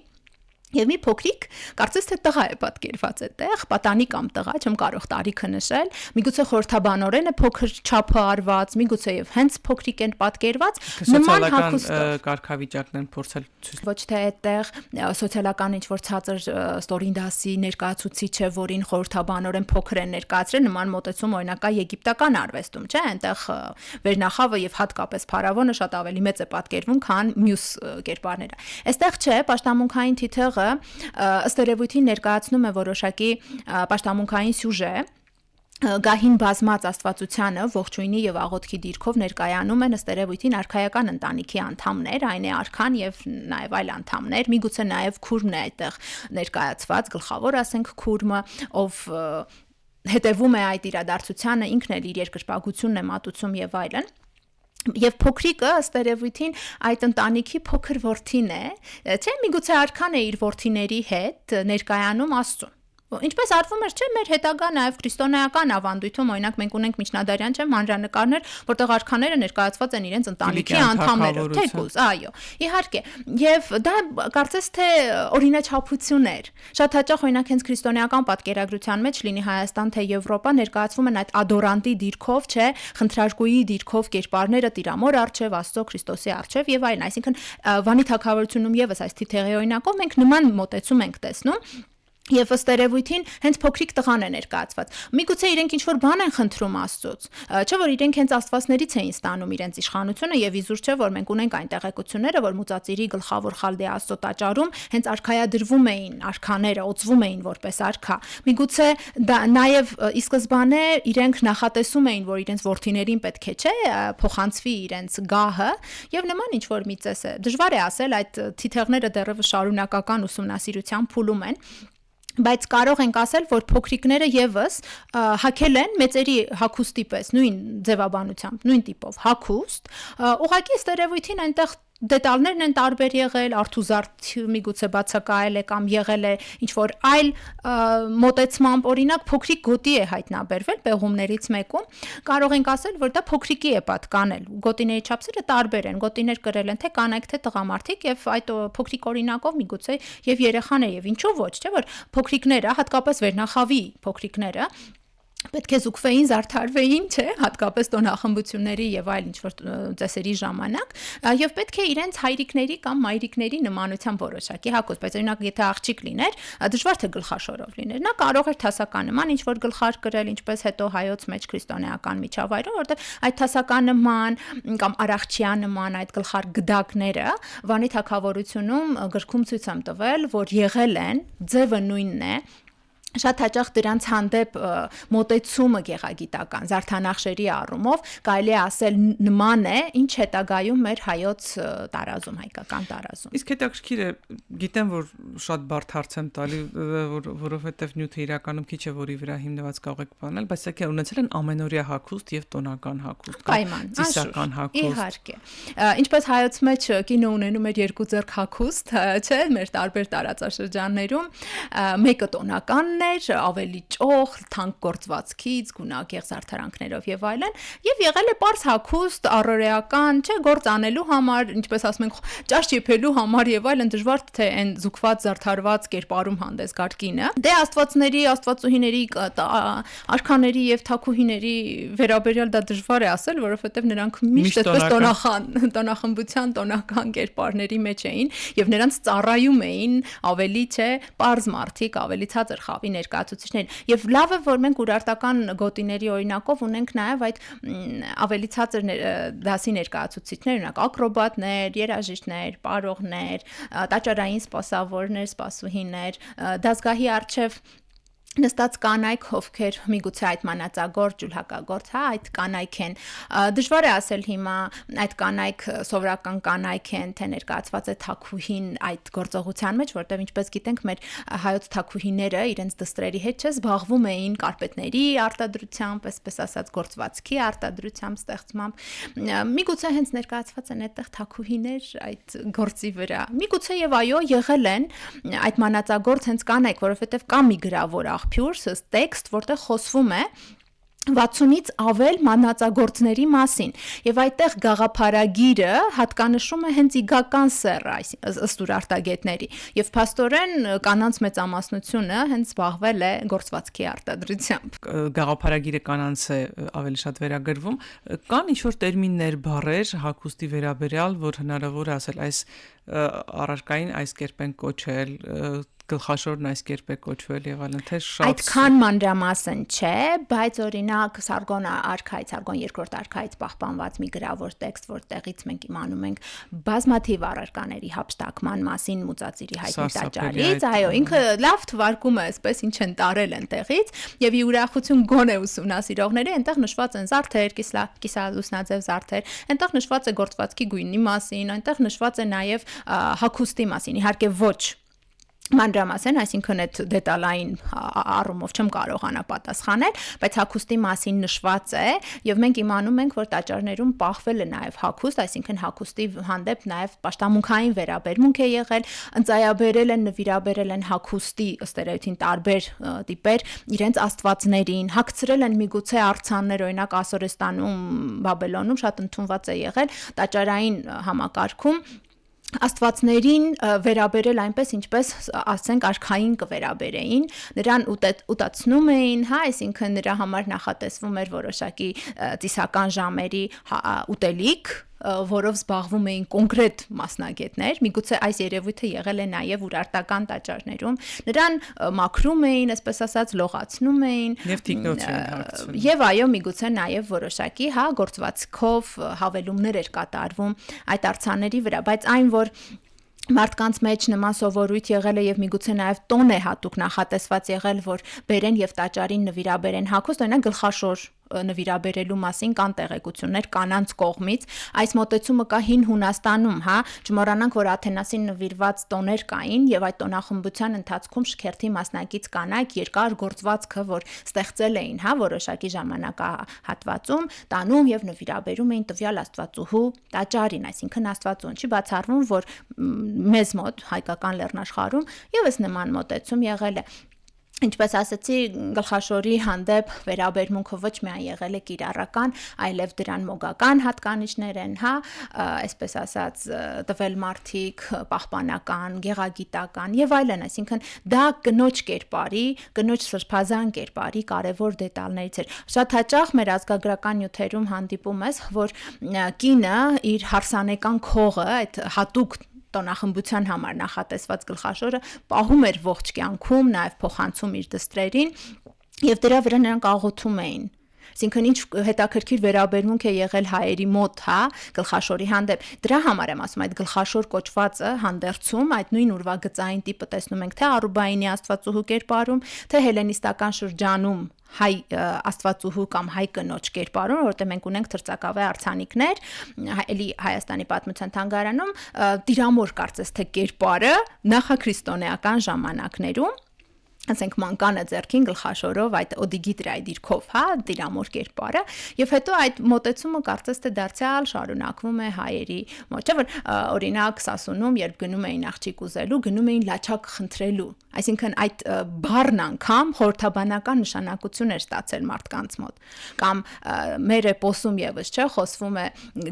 Եվ մի փոքրիկ, կարծես թե տղա է պատկերված այդտեղ, պատանի կամ տղա, չեմ կարող տարիքը նշել, միգուցե խորհրդաբանորեն է փոքր չափը արված, միգուցե եւ հենց փոքրիկ են պատկերված, նման հագուստով կարգավիճակն են փորձել ցույց ոչ թե այդտեղ սոցիալական ինչ-որ ցածր ստորին դասի ներկայացուցիչ է, որին խորհրդաբանորեն փոքր են ներկայացրել, նման մոտեցում օրինակա եգիպտական արվեստում, չէ՞, այնտեղ վերնախավը եւ հատկապես փարավոնը շատ ավելի մեծ է պատկերվում, քան մյուս կերպարները։ Այստեղ չէ, պաշտամունքային թիթեղը ըստ երևույթին ներկայացնում է որոշակի պաշտամունքային սյուժե, գահին բազմած աստվածությանը ողջույնի եւ աղոթքի դիրքով ներկայանում են ըստ երևույթին արքայական ընտանիքի անդամներ, այն է արքան եւ նաեւ այլ անդամներ, միգուցե նաեւ քուրմն է այդտեղ ներկայացված, գլխավոր ասենք քուրմը, ով հետևում է այդ իրադարձությանը, ինքն էլ իր երկրպագությունն է մատուցում եւ այլն։ Եվ փոքրիկը ըստ երևույթին այդ ընտանիքի փոքր որդին է, չէ՞, միգուցե արքան է իր որդիների հետ ներկայանում Աստծուն։ Ինչպես արվում էր, չէ՞, մեր հետագա նաև քրիստոնեական ավանդույթում, օրինակ մենք ունենք միջնադարյան, չէ՞, մանրանկարներ, որտեղ արքաները ներկայացված են իրենց ընտանիքի անդամներով, թեկուզ, այո, իհարկե։ Եվ դա կարծես թե օրինաչափություն էր։ Շատ հաճախ օրինակ հենց քրիստոնեական պատկերագրության մեջ լինի Հայաստան թե Եվրոպա ներկայացվում են այդ ադորանտի դիրքով, չէ, խնդրարկուի դիրքով կերպարները Տիրամոր արչև, Աստծո Քրիստոսի արչև եւ այլն, այսինքն Վանի թագավորությունում եւս այս թիթեղի օրինակով մենք նման մոտեցում ենք տեսնում։ Եվ ըստ երևույթին հենց փոքրիկ տղան է ներկայացված։ Միգուցե իրենք ինչ-որ բան են խնդրում Աստծոց, չէ՞ որ իրենք հենց աստվածներից էին ստանում իրենց իշխանությունը եւ իզուր չէ որ մենք ունենք այն տեղեկությունները, որ Մուծածիրի գլխավոր Խալդե Աստծո տաճարում հենց արքայադրվում էին արքաները, օծվում էին որպես արքա։ Միգուցե դա նաեւ ի սկզբանե իրենք նախատեսում էին, որ իրենց որդիներին պետք է, չէ, փոխանցվի իրենց գահը եւ նման ինչ-որ մի ծես է։ Դժվար է ասել, այդ թիթեղները դեռևս շարունակական ուսումնասիրության փուլում են։ Բայց կարող ենք ասել, որ փոքրիկները եւս հագել են մեծերի հագուստի պես, նույն ձևաբանությամբ, նույն տիպով հագուստ, ուղղակի ըստ երևույթին այնտեղ դետալներն են տարբեր եղել, արտուզարդ միգուցե բացակայել է կամ եղել է ինչ-որ այլ մոտեցմամբ, օրինակ փոքրիկ գոտի է հայտնաբերվել պեղումներից մեկում, կարող ենք ասել, որ դա փոքրիկի է պատկանել։ Գոտիների չափսերը տարբեր են, գոտիներ կրել են թե կանայք, թե տղամարդիկ եւ այդ փոքրիկ օրինակով միգուցե եւ երեխաներ եւ ինչու ոչ, չէ՞ որ փոքրիկները, հատկապես վերնախավի փոքրիկները պետք է զուգվեին, զարդարվեին, չէ, հատկապես տոնախմբությունների եւ այլ ինչ-որ ծեսերի ժամանակ, եւ պետք է իրենց հայրիկների կամ մայրիկների նմանությամբ որոշակի հագուստ, բայց օրինակ եթե աղջիկ լիներ, դժվար թե գլխաշորով լիներ։ Նա կարող էր թասականման ինչ-որ գլխար կրել, ինչպես հետո հայոց մեջ քրիստոնեական միջավայրում, որտեղ այդ թասականման կամ արախչյանման այդ գլխար գդակները Վանի թագավորությունում գրքում ցույց եմ տվել, որ եղել են, ձևը նույնն է, շատ հաճախ դրանց հանդեպ մոտեցումը գեղագիտական զարդանախշերի առումով կարելի է ասել նման է, ինչ հետագայում մեր հայոց տարազում, հայկական տարազում։ Իսկ հետաքրքիր է, գիտեմ, որ շատ բարդ հարց եմ տալի, որովհետև նյութը իրականում քիչ է, որի վրա հիմնված կարող եք բանել, բայց եկե ունեցել են ամենօրյա հագուստ եւ տոնական հագուստ, պայման, ծիսական հագուստ։ Իհարկե։ Ինչպես հայոց մեջ կինո ունենում էր երկու ձեռք հագուստ, չէ՞, մեր տարբեր տարածաշրջաններում, մեկը տոնականն էր, ավելի ճոխ, թանկ գործվածքից, գունագեղ զարդարանքներով եւ այլն, եւ եղել է պարզ հագուստ, առօրեական, չէ, գործ անելու համար, ինչպես ասում ենք, ճաշ ճիփելու համար եւ այլն, դժվար թե այն զուգված զարդարված կերպարում հանդես գար կինը։ Դե աստվածների, աստվածուհիների, արքաների եւ թագուհիների վերաբերյալ դա դժվար է ասել, որովհետեւ նրանք միշտ այդպես տոնախմբության, տոնական կերպարների մեջ էին եւ նրանց ծառայում էին ավելի չէ պարզ մարդիկ, ավելի ցածր խավի ներկայացուցիչներ։ Եվ լավ է, որ մենք urարտական գոտիների օրինակով ունենք նաեւ այդ ավելի ցածր դասի ներկայացուցիչներ, օրինակ ակրոբատներ, երաժիշտներ, պարողներ, տաճարային սպասավորներ, սպասուհիներ, դասգահի առջև նստած կանայք, ովքեր միգուցե այդ մանածագործ, ջուլհակագործ, հա, այդ կանայք են։ Դժվար է ասել հիմա այդ կանայք սովորական կանայք են, թե ներկայացված է թագուհին այդ գործողության մեջ, որտեղ ինչպես գիտենք, մեր հայոց թագուհիները իրենց դստրերի հետ զբաղվում էին կարպետների արտադրությամբ, այսպես ասած, գործվածքի արտադրությամբ, ստեղծմամբ։ Միգուցե հենց ներկայացված են այդտեղ թագուհիներ այդ գործի վրա։ Միգուցե եւ այո, եղել են այդ մանածագործ հենց կանայք, որովհետեւ կա մի գրավոր աղբյուր, տեքստ, որտեղ խոսվում է 60-ից ավել մանածագործների մասին եւ այդտեղ գաղափարագիրը հատկանշում է հենց իգական սեռը ըստ ուրարտագետների եւ փաստորեն կանանց մեծամասնությունը հենց զբաղվել է գործվածքի արտադրությամբ գաղափարագիրը կանանց է ավելի շատ վերագրվում կան ինչ-որ տերմիններ բառեր հագուստի վերաբերյալ որ հնարավոր է ասել այս առարկային այս կերպ են կոչել գլխաշորն այս կերպ է կոչվել եւ այլն թե շատ այդքան մանրամասն չէ, բայց օրինակ Սարգոն արքայից, Սարգոն երկրորդ արքայից պահպանված մի գրավոր տեքստ, որտեղից մենք իմանում ենք բազմաթիվ առարկաների հափշտակման մասին Մուծածիրի հայտնի տաճարից, այո, ինքը լավ թվարկում է, այսպես ինչ են տարել այնտեղից եւ ի ուրախություն գոնե ուսումնասիրողների այնտեղ նշված են զարդեր, կիսալուսնաձև զարդեր, այնտեղ նշված է գործվածքի գույնի մասին, այնտեղ նշված է նաեւ հագուստի մասին, իհարկե ոչ մանրամասն, այսինքն այդ դետալային առումով չեմ կարողանա պատասխանել, բայց հագուստի մասին նշված է եւ մենք իմանում ենք, որ տաճարներում պահվել է նաեւ հագուստ, այսինքն հագուստի հանդեպ նաեւ պաշտամունքային վերաբերմունք է եղել, ընծայաբերել են, նվիրաբերել են հագուստի ըստ երևույթին տարբեր տիպեր իրենց աստվածներին, հագցրել են միգուցե արձաններ, օրինակ Ասորեստանում, Բաբելոնում շատ ընդունված է եղել տաճարային համակարգում աստվածներին վերաբերել այնպես ինչպես ասենք արքային կվերաբերեին նրան ուտացնում էին հա այսինքն նրա համար նախատեսվում էր որոշակի ծիսական ժամերի ուտելիք որով զբաղվում էին կոնկրետ մասնագետներ միգուցե այս երևույթը եղել է նաև urարտական տաճարներում նրան մաքրում էին այսպես ասած լողացնում էին եւ թիկնոցի են հագցում եւ այո միգուցե նաև որոշակի հա գործվածքով հավելումներ էր կատարվում այդ արձանների վրա բայց այն որ մարդկանց մեջ նման սովորույթ եղել է եւ միգուցե նաեւ տոն է հատուկ նախատեսված եղել որ բերեն եւ տաճարին նվիրաբերեն հագուստ օրինակ գլխաշոր նվիրաբերելու մասին կան տեղեկություններ կանանց կողմից այս մոտեցումը կա հին Հունաստանում հա չմոռանանք որ Աթենասին նվիրված տոներ կային եւ այդ տոնախմբության ընթացքում շքերթի մասնակից կանայք երկար գործվածքը որ ստեղծել էին հա որոշակի ժամանակահատվածում տանում եւ նվիրաբերում էին տվյալ աստվածուհու տաճարին այսինքն աստվածուն չի բացառվում որ մեզ մոտ հայկական լեռնաշխարհում եւս նման մոտեցում եղել է Ինչպես ասացի, գլխաշորի հանդեպ վերաբերմունքը ոչ միայն եղել է կիրառական, այլև դրան մոգական հատկանիշներ են, հա, այսպես ասած, տվել մարդիկ, պահպանական, գեղագիտական եւ այլն, այսինքն դա կնոջ կերպարի, կնոջ սրբազան կերպարի կարևոր դետալներից էր։ Շատ հաճախ մեր ազգագրական նյութերում հանդիպում ես, որ կինը իր հարսանեկան քողը, այդ հատուկ տոնախմբության համար նախատեսված գլխաշորը պահում էր ողջ կյանքում, նաև փոխանցում իր դստրերին եւ դրա վրա նրանք աղոթում էին։ Այսինքն ինչ հետաքրքիր վերաբերմունք է եղել հայերի մոտ, հա, գլխաշորի հանդեպ։ Դրա համար եմ ասում, այդ գլխաշոր կոչվածը հանդերձում, այդ նույն ուրվագծային տիպը տեսնում ենք թե Արուբայինի աստվածուհու կերպարում, թե հելենիստական շրջանում հայ աստվածուհու կամ հայ կնոջ կերպարում, որտեղ մենք ունենք թրծակավե արձանիկներ, էլի Հայաստանի պատմության թանգարանում տիրամոր կարծես թե կերպարը նախաքրիստոնեական ժամանակներում ասենք մանկանը ձեռքին գլխաշորով այդ օդիգիտրայի դիրքով, հա, դիրամոր կերպարը, եւ հետո այդ մոտեցումը կարծես թե դարձյալ շարունակվում է հայերի մոտ, չէ՞ որ օրինակ Սասունում երբ գնում էին աղջիկ ուզելու, գնում էին լաչակ խնդրելու, այսինքն այդ բառն անգամ խորհրդաբանական նշանակություն էր ստացել մարդկանց մոտ, կամ մեր էպոսում եւս, չէ, խոսվում է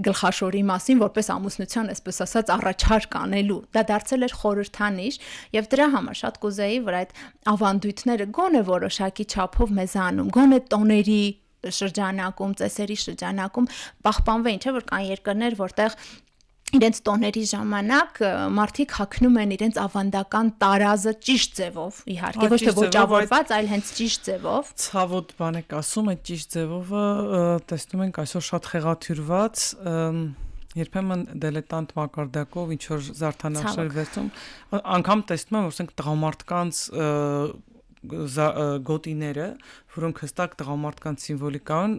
գլխաշորի մասին որպես ամուսնության, այսպես ասած, առաջարկ անելու, դա դարձել էր խորհրդանիշ եւ դրա համար շատ կուզեի, որ այդ ավանդույթները գոնե որոշակի չափով մեզանում, գոնե տոների շրջանակում, ծեսերի շրջանակում պահպանվեն, չէ՞ որ կան երկրներ, որտեղ իրենց տոների ժամանակ մարդիկ հագնում են իրենց ավանդական տարազը ճիշտ ձևով, իհարկե, ոչ թե ոճավորված, այլ հենց ճիշտ ձևով։ Ցավոտ բան եք ասում, այդ ճիշտ ձևովը տեսնում ենք այսօր շատ խեղաթյուրված, երբեմն դիլետանտ մակարդակով ինչ որ զարդանախշեր վերցում, անգամ տեսնում եմ, որ ասենք տղամարդկանց գոտիները, որոնք հստակ տղամարդկանց սիմվոլիկան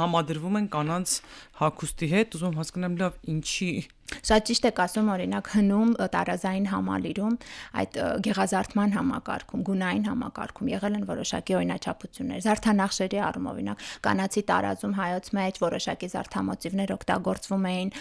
համադրվում են կանանց հագուստի հետ, ուզում եմ հասկանամ լավ ինչի։ Շատ ճիշտ եք ասում, օրինակ հնում տարազային համալիրում, այդ գեղազարդման համակարգում, գունային համակարգում եղել են որոշակի օրինաչափություններ, զարդանախշերի առումով, օրինակ կանացի տարազում հայոց մեջ որոշակի զարդամոտիվներ օգտագործվում էին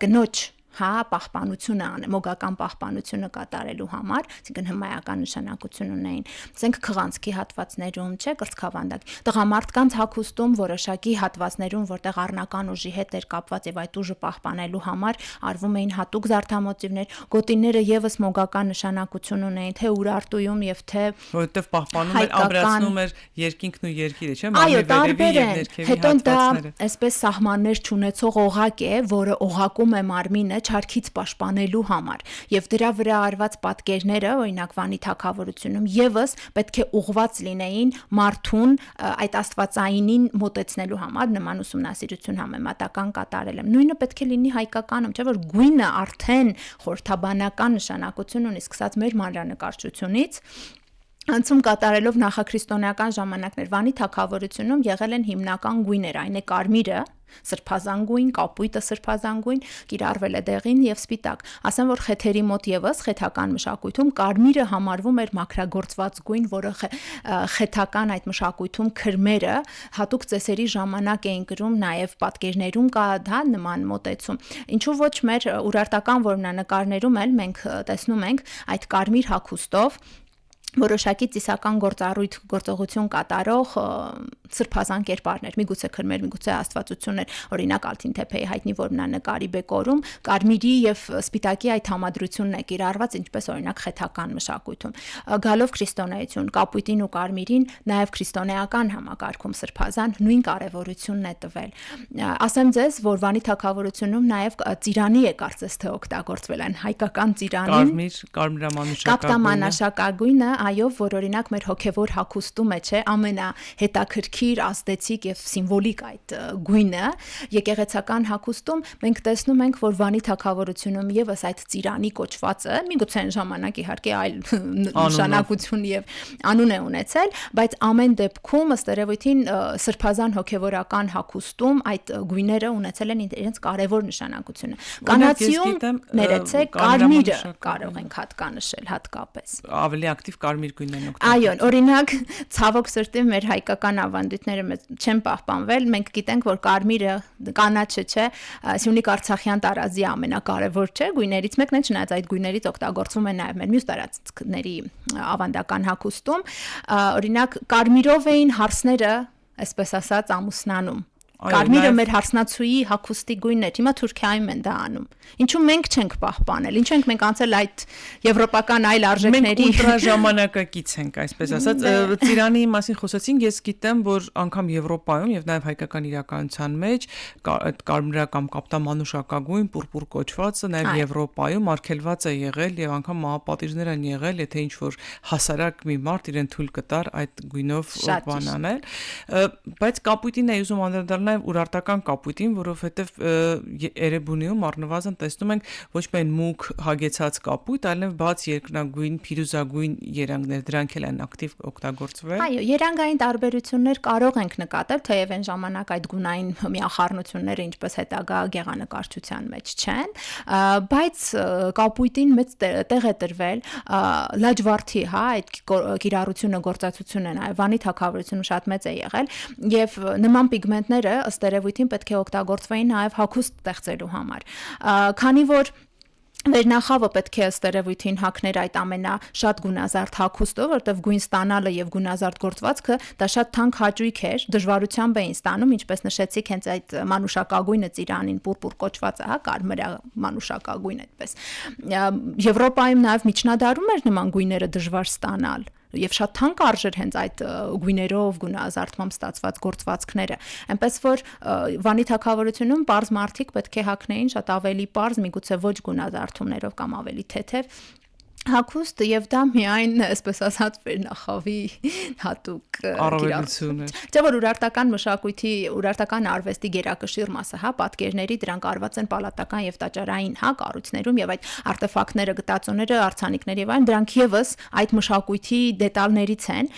կնոջ, հա, պահպանությունը, մոգական պահպանությունը կատարելու համար, այսինքն հմայական նշանակություն ունեին։ Ասենք քղանցքի հատվածներում, չէ, կրծքավանդակ։ Տղամարդկանց հագուստում որոշակի հատվածներում, որտեղ առնական ուժի հետ էր կապված եւ այդ ուժը պահպանելու համար արվում էին հատուկ զարդամոտիվներ, գոտիները եւս մոգական նշանակություն ունեին, թե Ուրարտուում եւ թե որովհետեւ պահպանում էր, ամրացնում էր երկինքն ու երկիրը, չէ՞, այո, վերևի եւ ներքևի հետո դա հատվածները։ այսպես սահմաններ չունեցող օղակ է, որը օղակում է մարմինը չարքից պաշտպանելու համար եւ դրա վրա արված պատկերները օրինակ Վանի թագավորությունում եւս պետք է ուղված լինեին մարդուն այդ աստվածայինին մոտեցնելու համար նման ուսումնասիրություն համեմատական կատարել եմ նույնը պետք է լինի հայկականում չէ՞ որ գույնը արդեն խորհրդաբանական նշանակություն ունի սկսած մեր մանրանկարչությունից Անցում կատարելով նախաքրիստոնեական ժամանակներ Վանի թագավորությունում եղել են հիմնական գույներ, այն է կարմիրը, սրբազան գույն, կապույտը սրբազան գույն, կիրառվել է դեղին եւ սպիտակ։ Ասեմ որ խեթերի մոտ եւս խեթական մշակույթում կարմիրը համարվում էր մաքրագործված գույն, որը խեթական այդ մշակույթում քրմերը հատուկ ծեսերի ժամանակ էին կրում, նաեւ պատկերներում կա դա նման մոտեցում։ Ինչու ոչ մեր ուրարտական որմնանկարներում էլ մենք տեսնում ենք այդ կարմիր հագուստով որոշակի ծիսական գործողություն կատարող սրբազան կերպարներ, միգուցե քրմեր, միգուցե աստվածություններ, օրինակ Ալթինթեփեի հայտնի որմնանկարի բեկորում կարմիրի եւ սպիտակի այդ համադրությունն է կիրառված, ինչպես օրինակ խեթական մշակույթում։ Գալով քրիստոնեություն, կապույտին ու կարմիրին նաեւ քրիստոնեական համակարգում սրբազան նույն կարեւորությունն է տվել։ Ասեմ ձեզ, որ Վանի թագավորությունում նաեւ ծիրանի է կարծես թե օգտագործվել են հայկական ծիրանին, կապտամանաշակագույնը այո, որ օրինակ մեր հոգևոր հագուստում է, չէ, ամենահետաքրքիր, ազդեցիկ եւ սիմվոլիկ այդ գույնը, եկեղեցական հագուստում մենք տեսնում ենք, որ Վանի թագավորությունում եւս այդ ծիրանի կոչվածը, միգուցե այն ժամանակ իհարկե այլ նշանակություն եւ անուն է ունեցել, բայց ամեն դեպքում ըստ երևույթին սրբազան հոգևորական հագուստում այդ գույները ունեցել են իրենց կարևոր նշանակությունը։ Կանացիում ներեցեք կարմիրը կարող ենք հատկանշել հատկապես։ Ավելի ակտիվ կարմիր գույնն են օգտագործում։ Այո, օրինակ ցավոք սրտի մեր հայկական ավանդույթները չեն պահպանվել, մենք գիտենք, որ կարմիրը կանաչը, չէ, Սյունիք Արցախյան տարազի ամենակարևոր չէ գույներից մեկն է, չնայած այդ գույներից օգտագործվում են նաև մեր մյուս տարածքների ավանդական հագուստում, օրինակ կարմիրով էին հարսները, այսպես ասած, ամուսնանում։ Կարմիրը մեր հարսնացուի հագուստի գույնն է, հիմա Թուրքիայում են դա անում։ Ինչու մենք չենք պահպանել, ինչու ենք մենք անցել այդ եվրոպական այլ արժեքների։ Մենք ուլտրաժամանակակից ենք, այսպես ասած, ծիրանի մասին խոսեցինք, ես գիտեմ, որ անգամ Եվրոպայում եւ նաեւ հայկական իրականության մեջ այդ կարմրական կապտամանուշակագույն պուրպուր կոչվածը նաեւ Եվրոպայում արգելված է եղել եւ անգամ մահապատիժներ են եղել, եթե ինչ որ հասարակ մի մարդ իրեն թույլ կտար այդ գույնով բան անել, բայց կապույտին է ուզում անդրադառնալ նաև ուրարտական կապույտին, որովհետև Էրեբունիում առնվազն տեսնում ենք ոչ միայն մուգ հագեցած կապույտ, այլև բաց երկնագույն, փիրուզագույն երանգներ, դրանք էլ են ակտիվ օգտագործվել։ Այո, երանգային տարբերություններ կարող ենք նկատել, թեև այն ժամանակ այդ գունային միախառնությունները ինչպես հետագա գեղանկարչության մեջ չեն, բայց կապույտին մեծ տեղ է տրվել լաջվարդի, հա, այդ կիրառությունը, գործածությունը նաև Վանի թագավորությունը շատ մեծ է եղել եւ նման պիգմենտները ըստ երևույթին պետք է օգտագործվեին նաև հագուստ ստեղծելու համար։ Քանի որ Վերնախավը պետք է ըստ երևույթին հագներ այդ ամենաշատ գունազարդ հագուստը, որտեղ գույն ստանալը եւ գունազարդ գործվածքը դա շատ թանկ հաճույք էր, դժվարությամբ էին ստանում, ինչպես նշեցիք, հենց այդ մանուշակագույնը ծիրանին պուրպուր կոչվածը, հա, կարմրյա մանուշակագույն այդպես։ Եվրոպայում նաեւ միջնադարում էր նման գույները դժվար ստանալ եւ շատ թանկ արժեր հենց այդ գույներով գունազարդմամբ ստացված գործվածքները, այնպես որ Վանի թագավորությունում պարզ մարդիկ պետք է հագնեին շատ ավելի պարզ, միգուցե ոչ գունազարդումներով կամ ավելի թեթև հագուստ եւ դա միայն, այսպես ասած, Վերնախավի հատուկ առավելություն է։ Չէ՞ որ ուրարտական մշակույթի, ուրարտական արվեստի գերակշիռ մասը, հա, պատկերների դրանք արված են պալատական եւ տաճարային, հա, կառույցներում եւ այդ արտեֆակտները, գտածոները, արձանիկները եւ այլն, դրանք եւս այդ մշակույթի դետալներից են։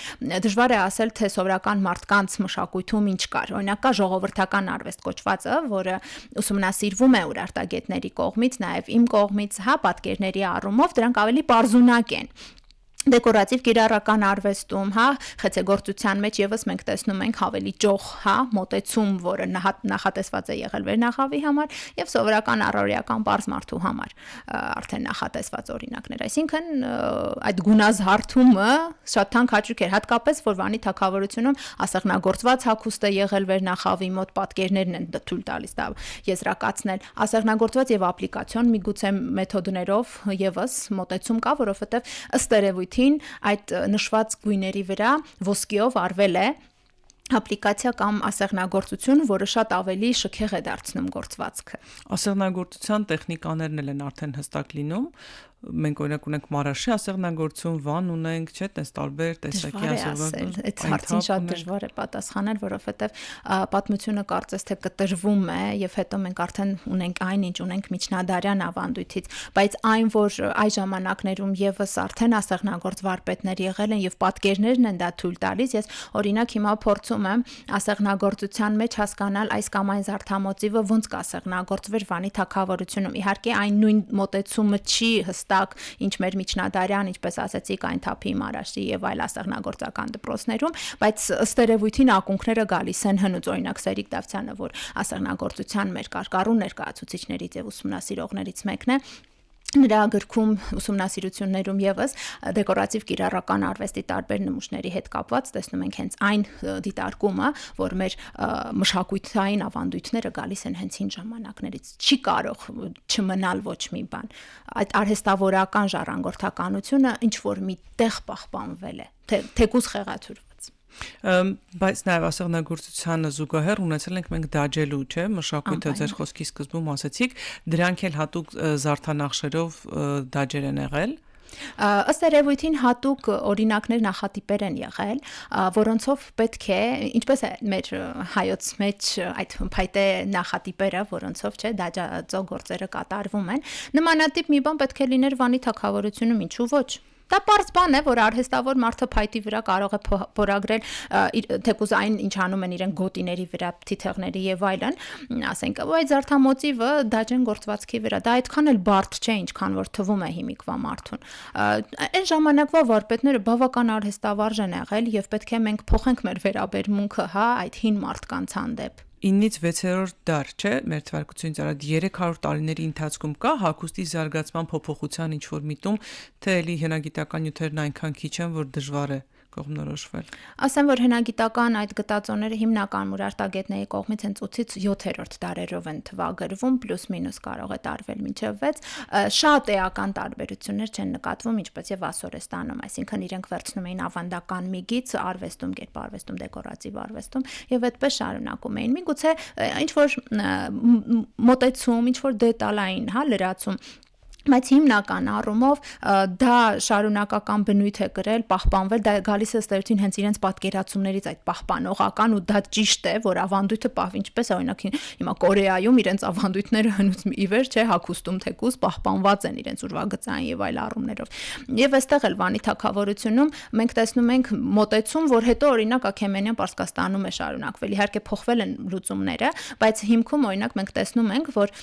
Դժվար է ասել, թե սովորական մարդկանց մշակույթում ինչ կար։ Օրինակ կա ժողովրդական արվեստ կոչվածը, որը ուսումնասիրվում է ուրարտագետների կողմից, նաեւ իմ կողմից, հա, պատկերների առումով դրանք ավելի պարզունակ են։ Դեկորատիվ կիրառական արվեստում, հա, խեցեգործության մեջ եւս մենք տեսնում ենք ավելի ճոխ, հա, մոտեցում, որը նախատեսված է եղել Վերնախավի համար եւ սովորական առօրեական պարզ մարդու համար արդեն նախատեսված օրինակներ։ Այսինքն այդ գունազարդումը շատ թանկ հաճույք էր, հատկապես որ Վանի թագավորությունում ասեղնագործված հագուստ է եղել Վերնախավի մոտ, պատկերներն են թույլ տալիս դա եզրակացնել, ասեղնագործված եւ ապլիկացիոն միգուցե մեթոդներով եւս մոտեցում կա, որովհետեւ ըստ երևույթին այդ նշված գույների վրա ոսկիով արվել է ապլիկացիա կամ ասեղնագործություն, որը շատ ավելի շքեղ է դարձնում գործվածքը։ Ասեղնագործության տեխնիկաներն էլ են արդեն հստակ լինում։ Մենք օրինակ ունենք մարաշի ասեղնագործություն, վան ունենք, չէ՞, տես տարբեր տեսակի ասեղնագործություն։ Այդ հարցին շատ դժվար է պատասխանել, որովհետև պատմությունը կարծես թե կտրվում է եւ հետո մենք արդեն ունենք այն, ինչ ունենք միջնադարյան ավանդույթից, բայց այն, որ այ ժամանակներում եւս արդեն ասեղնագործ վարպետներ եղել են եւ պատկերներն են դա թույլ տալիս, ես օրինակ հիմա փորձում եմ ասեղնագործության մեջ հասկանալ այս կամ այն զարդամոտիվը ոնց կասեղնագործվեր Վանի թագավորությունում։ Իհարկե այն նույն մոտեցումը չի ինչ մեր միջնադարյան, ինչպես ասացիք, այն թափի մարաշի եւ այլ ասեղնագործական դպրոցներում, բայց ըստ երևույթին ակունքները գալիս են հնուց, օրինակ Սերիկ Դավթյանը, որ ասեղնագործության մեր կարկառու ներկայացուցիչներից եւ ուսումնասիրողներից մեկն է, նրա գրքում ուսումնասիրություններում եւս դեկորատիվ կիրառական արվեստի տարբեր նմուշների հետ կապված տեսնում ենք հենց այն դիտարկումը, որ մեր մշակութային ավանդույթները գալիս են հենց հին ժամանակներից։ Չի կարող չմնալ ոչ մի բան։ Այդ արհեստավորական ժառանգորդականությունը ինչ որ մի տեղ պահպանվել է, թեկուզ խեղաթյուրված։ Բայց նաև ասեղնագործությանը զուգահեռ ունեցել ենք մենք դաջելու, չէ՞, մշակույթը ձեր խոսքի սկզբում ասացիք, դրանք էլ հատուկ զարդանախշերով դաջեր են եղել։ Ըստ երևույթին հատուկ օրինակներ նախատիպեր են եղել, որոնցով պետք է, ինչպես է մեր հայոց մեջ այդ փայտե նախատիպերը, որոնցով չէ դաջածո գործերը կատարվում են, նմանատիպ մի բան պետք է լիներ Վանի թագավորությունում, ինչու ոչ։ Դա պարզ բան է, որ արհեստավոր մարդը փայտի վրա կարող է փորագրել թեկուզ այն, ինչ անում են իրեն գոտիների վրա, թիթեղների եւ այլն, ասենք, այդ զարդամոտիվը դաջեն գործվածքի վրա, դա այդքան էլ բարդ չէ, ինչքան որ թվում է հիմիկվա մարդուն։ Այն ժամանակվա վարպետները բավական արհեստավարժ են եղել եւ պետք է մենք փոխենք մեր վերաբերմունքը, հա, այդ հին մարդկանց հանդեպ։ 9-ից 6-րդ դար, չէ, մեր թվարկությունից առաջ 300 տարիների ընթացքում կա հագուստի զարգացման փոփոխության ինչ-որ միտում, թե էլի հնագիտական նյութերն այնքան քիչ են, որ դժվար է կողմնորոշվել։ Ասեմ, որ հնագիտական այդ գտածոները հիմնական ուրարտագետների կողմից հենց 8-ից 7-րդ դարերով են թվագրվում, պլյուս-մինուս կարող է տարվել մինչև 6, շատ էական տարբերություններ չեն նկատվում, ինչպես եւ Ասորեստանում, այսինքն իրենք վերցնում էին ավանդական միգից արվեստում, կերպարվեստում, դեկորատիվ արվեստում եւ այդպես շարունակում էին։ Միգուցե ինչ որ մոտեցում, ինչ որ դետալային, հա, լրացում Բայց հիմնական առումով դա շարունակական բնույթ է կրել, պահպանվել, դա գալիս է ստերություն հենց իրենց պատկերացումներից այդ պահպանողական ու դա ճիշտ է, որ ավանդույթը պահվի, ինչպես օրինակ հիմա Կորեայում իրենց ավանդույթները հնուց ի վեր չէ հագուստում թեկուզ պահպանված են իրենց ուրվագծային եւ այլ առումներով։ Եվ այստեղ էլ Վանի թագավորությունում մենք տեսնում ենք մոտեցում, որ հետո օրինակ Աքեմենյան Պարսկաստանում է շարունակվել։ Իհարկե փոխվել են լուծումները, բայց հիմքում օրինակ մենք տեսնում ենք, որ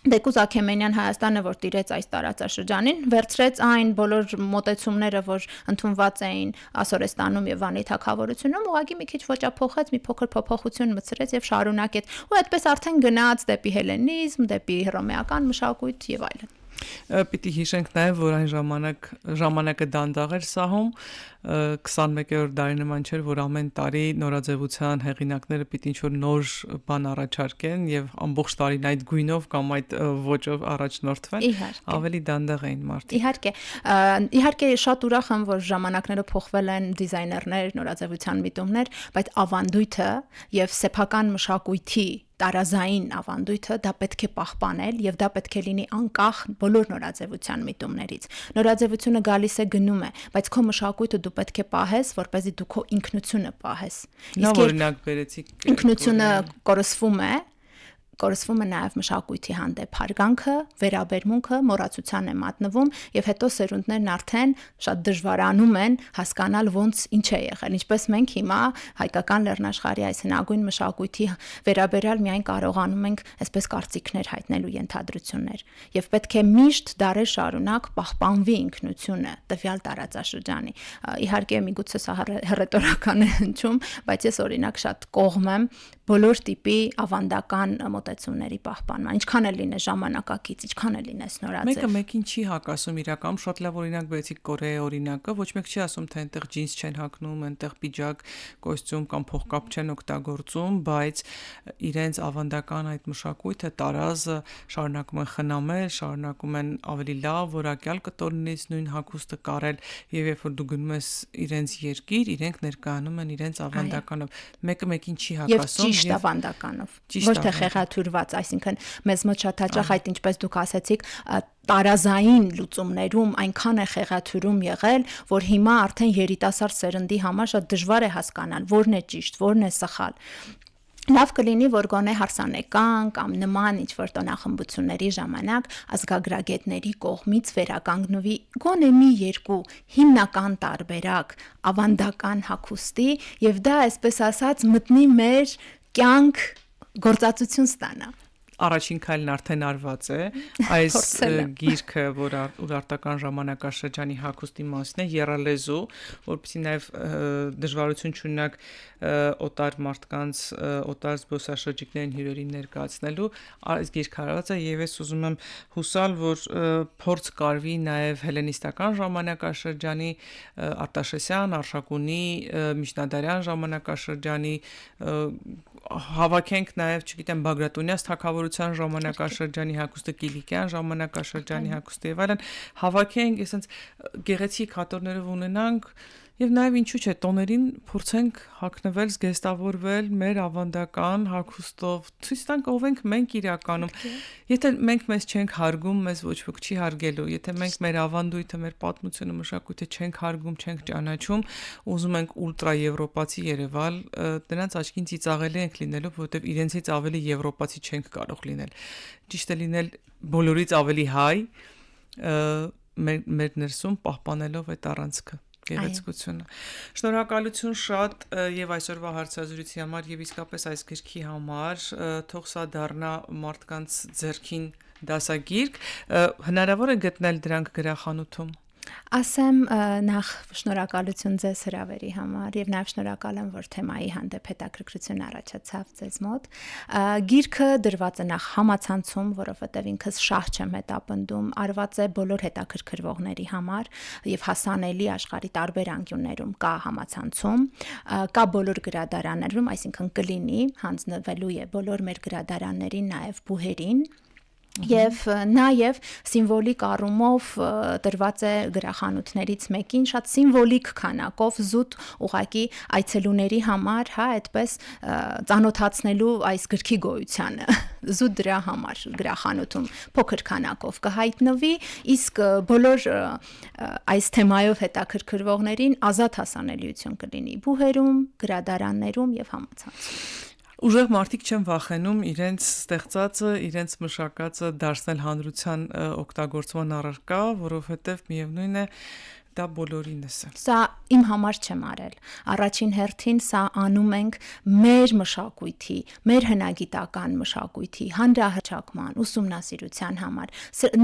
Դեկուզ Աքեմենյան Հայաստանը, որ տիրեց այս տարածաշրջանին, վերցրեց այն բոլոր մոտեցումները, որ ընդունված էին Ասորեստանում եւ Վանի թագավորությունում, ուղղակի մի քիչ ոճափոխեց, մի փոքր փոփոխություն մտցրեց եւ շարունակեց։ Ու այդպես արդեն գնաց դեպի հելենիզմ, դեպի հռոմեական մշակույթ եւ այլն։ Պիտի հիշենք նաև, որ այն ժամանակը դանդաղ էր սահում 21-րդ դարի նման չէր, որ ամեն տարի նորաձևության հեղինակները պիտի ինչ-որ նոր բան առաջարկեն եւ ամբողջ տարին այդ գույնով կամ այդ ոճով առաջնորդվեն, ավելի դանդաղ էին մարդիկ։ Իհարկե շատ ուրախ եմ, որ ժամանակները փոխվել են դիզայներներ, նորաձևության միտումներ, բայց ավանդույթը եւ սեփական մշակույթի տարազային ավանդույթը դա պետք է պահպանել եւ դա պետք է լինի անկախ բոլոր նորաձևության միտումներից։ Նորաձևությունը գալիս է գնում է, բայց քո մշակույթը դու պետք է պահես, որպեսզի դու քո ինքնությունը պահես։ Իսկ օրինակ բերեցիք ինքնությունը կորսվում է նաև մշակույթի հանդեպ հարգանքը, վերաբերմունքը, մոռացության է մատնվում եւ հետո սերունդներն արդեն շատ դժվարանում են հասկանալ ոնց ինչ է եղել, ինչպես մենք հիմա հայկական լեռնաշխարհի այս հնագույն մշակույթի վերաբերյալ միայն կարողանում ենք այսպես կարծիքներ հայտնել ու ենթադրություններ եւ պետք է միշտ դարեր շարունակ պահպանվի ինքնությունը տվյալ տարածաշրջանի։ Իհարկե միգուցե սա հռետորական է հնչում, բայց ես օրինակ շատ կողմ եմ բոլոր տիպի ավանդական մոտեցումների պահպանման, ինչքան էլ լինի ժամանակակից, ինչքան էլ լինի նորաձև։ Մեկը մեկին չի հակասում իրական, շատ լավ օրինակ բերեցիք Կորեայի օրինակը, ոչ մեկ չի ասում, թե այնտեղ ջինս չեն հագնում, այնտեղ պիջակ, կոստյում կամ փողկապ չեն օգտագործում, բայց իրենց ավանդական այդ մշակույթը տարազը շարունակում են խնամել, շարունակում են ավելի լավ, որակյալ կտորներից նույն հագուստը կարել եւ երբ որ դու գնում ես իրենց երկիր, իրենք ներկայանում են իրենց ավանդականով։ Մեկը մեկին չի հակասում ճիշտ ավանդականով, ոչ թե խեղաթյուրված, այսինքն մեզ մոտ շատ հաճախ այդ ինչպես դուք ասացիք, տարազային լուծումներում այնքան է խեղաթյուրում եղել, որ հիմա արդեն երիտասարդ սերնդի համար շատ դժվար է հասկանալ որն է ճիշտ, որն է սխալ։ Լավ կլինի, որ գոնե հարսանեկան կամ նման ինչ-որ տոնախմբությունների ժամանակ ազգագրագետների կողմից վերականգնվի գոնե մի երկու հիմնական տարբերակ ավանդական հագուստի եւ դա այսպես ասած մտնի մեր կյանք գործածություն ստանա։ Առաջին քայլն արդեն արված է, այս գիրքը, որ ուրարտական ժամանակաշրջանի հագուստի մասին է, եռալեզու, որպեսզի նաև դժվարություն չունենաք օտար մարդկանց, օտար զբոսաշրջիկներին հյուրերին ներկայացնելու, այս գիրքը արված է եւ ես ուզում եմ հուսալ, որ փորձ կարվի նաև հելենիստական ժամանակաշրջանի Արտաշեսյան, Արշակունի, միջնադարյան ժամանակաշրջանի հավաքենք նաև, չգիտեմ, Բագրատունյաց թագավորության ժամանակաշրջանի հագուստը, Կիլիկյան ժամանակաշրջանի հագուստը եւ այլն, հավաքենք, այսպես գեղեցիկ հատորներով ունենանք եւ նաեւ ինչու՞ չէ, տոներին փորձենք հագնվել, զգեստավորվել մեր ավանդական հագուստով, ցույց տանք ով ենք մենք իրականում։ Եթե մենք մեզ չենք հարգում, մեզ ոչ ոք չի հարգելու, եթե մենք մեր ավանդույթը, մեր պատմությունը, մշակույթը չենք հարգում, չենք ճանաչում, ուզում ենք ուլտրա եվրոպացի Երևալ, դրանց աչքին ծիծաղելի ենք լինելու, որովհետեւ իրենցից ավելի եվրոպացի չենք կարող լինել։ Ճիշտ է լինել բոլորից ավելի հայ, մեր ներսում պահպանելով այդ առանցքը։ Գեղեցկությունը։ Շնորհակալություն շատ եւ այսօրվա հարցազրույցի համար եւ իսկապես այս գրքի համար, թող սա դառնա մարդկանց ձեռքին դասագիրք, հնարավոր է գտնել դրանք գրախանութում։ Ասեմ նախ շնորհակալություն ձեզ հրավերի համար եւ նաեւ շնորհակալ եմ, որ թեմայի հանդեպ հետաքրքրություն առաջացավ ձեզ մոտ։ Գիրքը դրված է նախ համացանցում, որովհետեւ ինքս շահ չեմ հետապնդում, արված է բոլոր հետաքրքրվողների համար եւ հասանելի աշխարհի տարբեր անկյուններում կա համացանցում, կա բոլոր գրադարաններում, այսինքն կլինի հանձնվելու է բոլոր մեր գրադարաններին, նաեւ բուհերին։ Եվ նաև սիմվոլիկ առումով տրված է գրախանութներից մեկին շատ սիմվոլիկ քանակով զուտ ուղակի այցելուների համար, հա, այդպես ծանոթացնելու այս գրքի գոյությանը զուտ դրա համար գրախանութում փոքր քանակով կհայտնվի, իսկ բոլոր այս թեմայով հետաքրքրվողներին ազատ հասանելիություն կլինի բուհերում, գրադարաններում եւ համացանցում։ Ուժեղ մարդիկ չեն վախենում իրենց ստեղծածը, իրենց մշակածը դարձնել հանրության օգտագործման առարկա, որովհետև միևնույն է դա բոլորինս է։ Սա իմ համար չեմ արել։ Առաջին հերթին սա անում ենք մեր մշակույթի, մեր հնագիտական մշակույթի հանրահռչակման, ուսումնասիրության համար։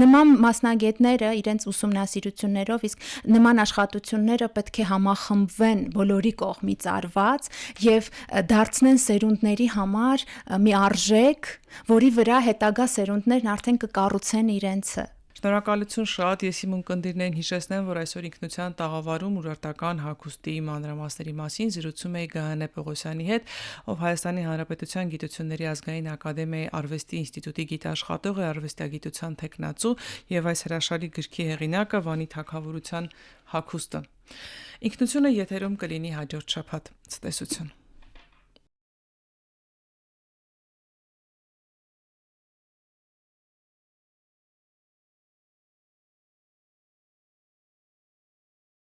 Նման մասնագետները իրենց ուսումնասիրություններով, իսկ նման աշխատությունները պետք է համախմբվեն բոլորի կողմից արված եւ դարձնեն սերունդների համար մի արժեք, որի վրա հետագա սերունդներն արդեն կկառուցեն իրենցը։ Շնորհակալություն շատ, ես իմ ունկնդիրներին հիշեցնեմ, որ այսօր ինքնության տաղավարում ուրարտական հագուստի մանրամասների մասին զրուցում էի Գայանե Պողոսյանի հետ, ով Հայաստանի Հանրապետության Գիտությունների ազգային ակադեմիայի արվեստի ինստիտուտի գիտաշխատող է, արվեստագիտության թեկնածու եւ այս հրաշալի գրքի հեղինակը Վանի թագավորության հագուստը։ Ինքնությունը եթերում կլինի հաջորդ շաբաթ։ Ցտեսություն։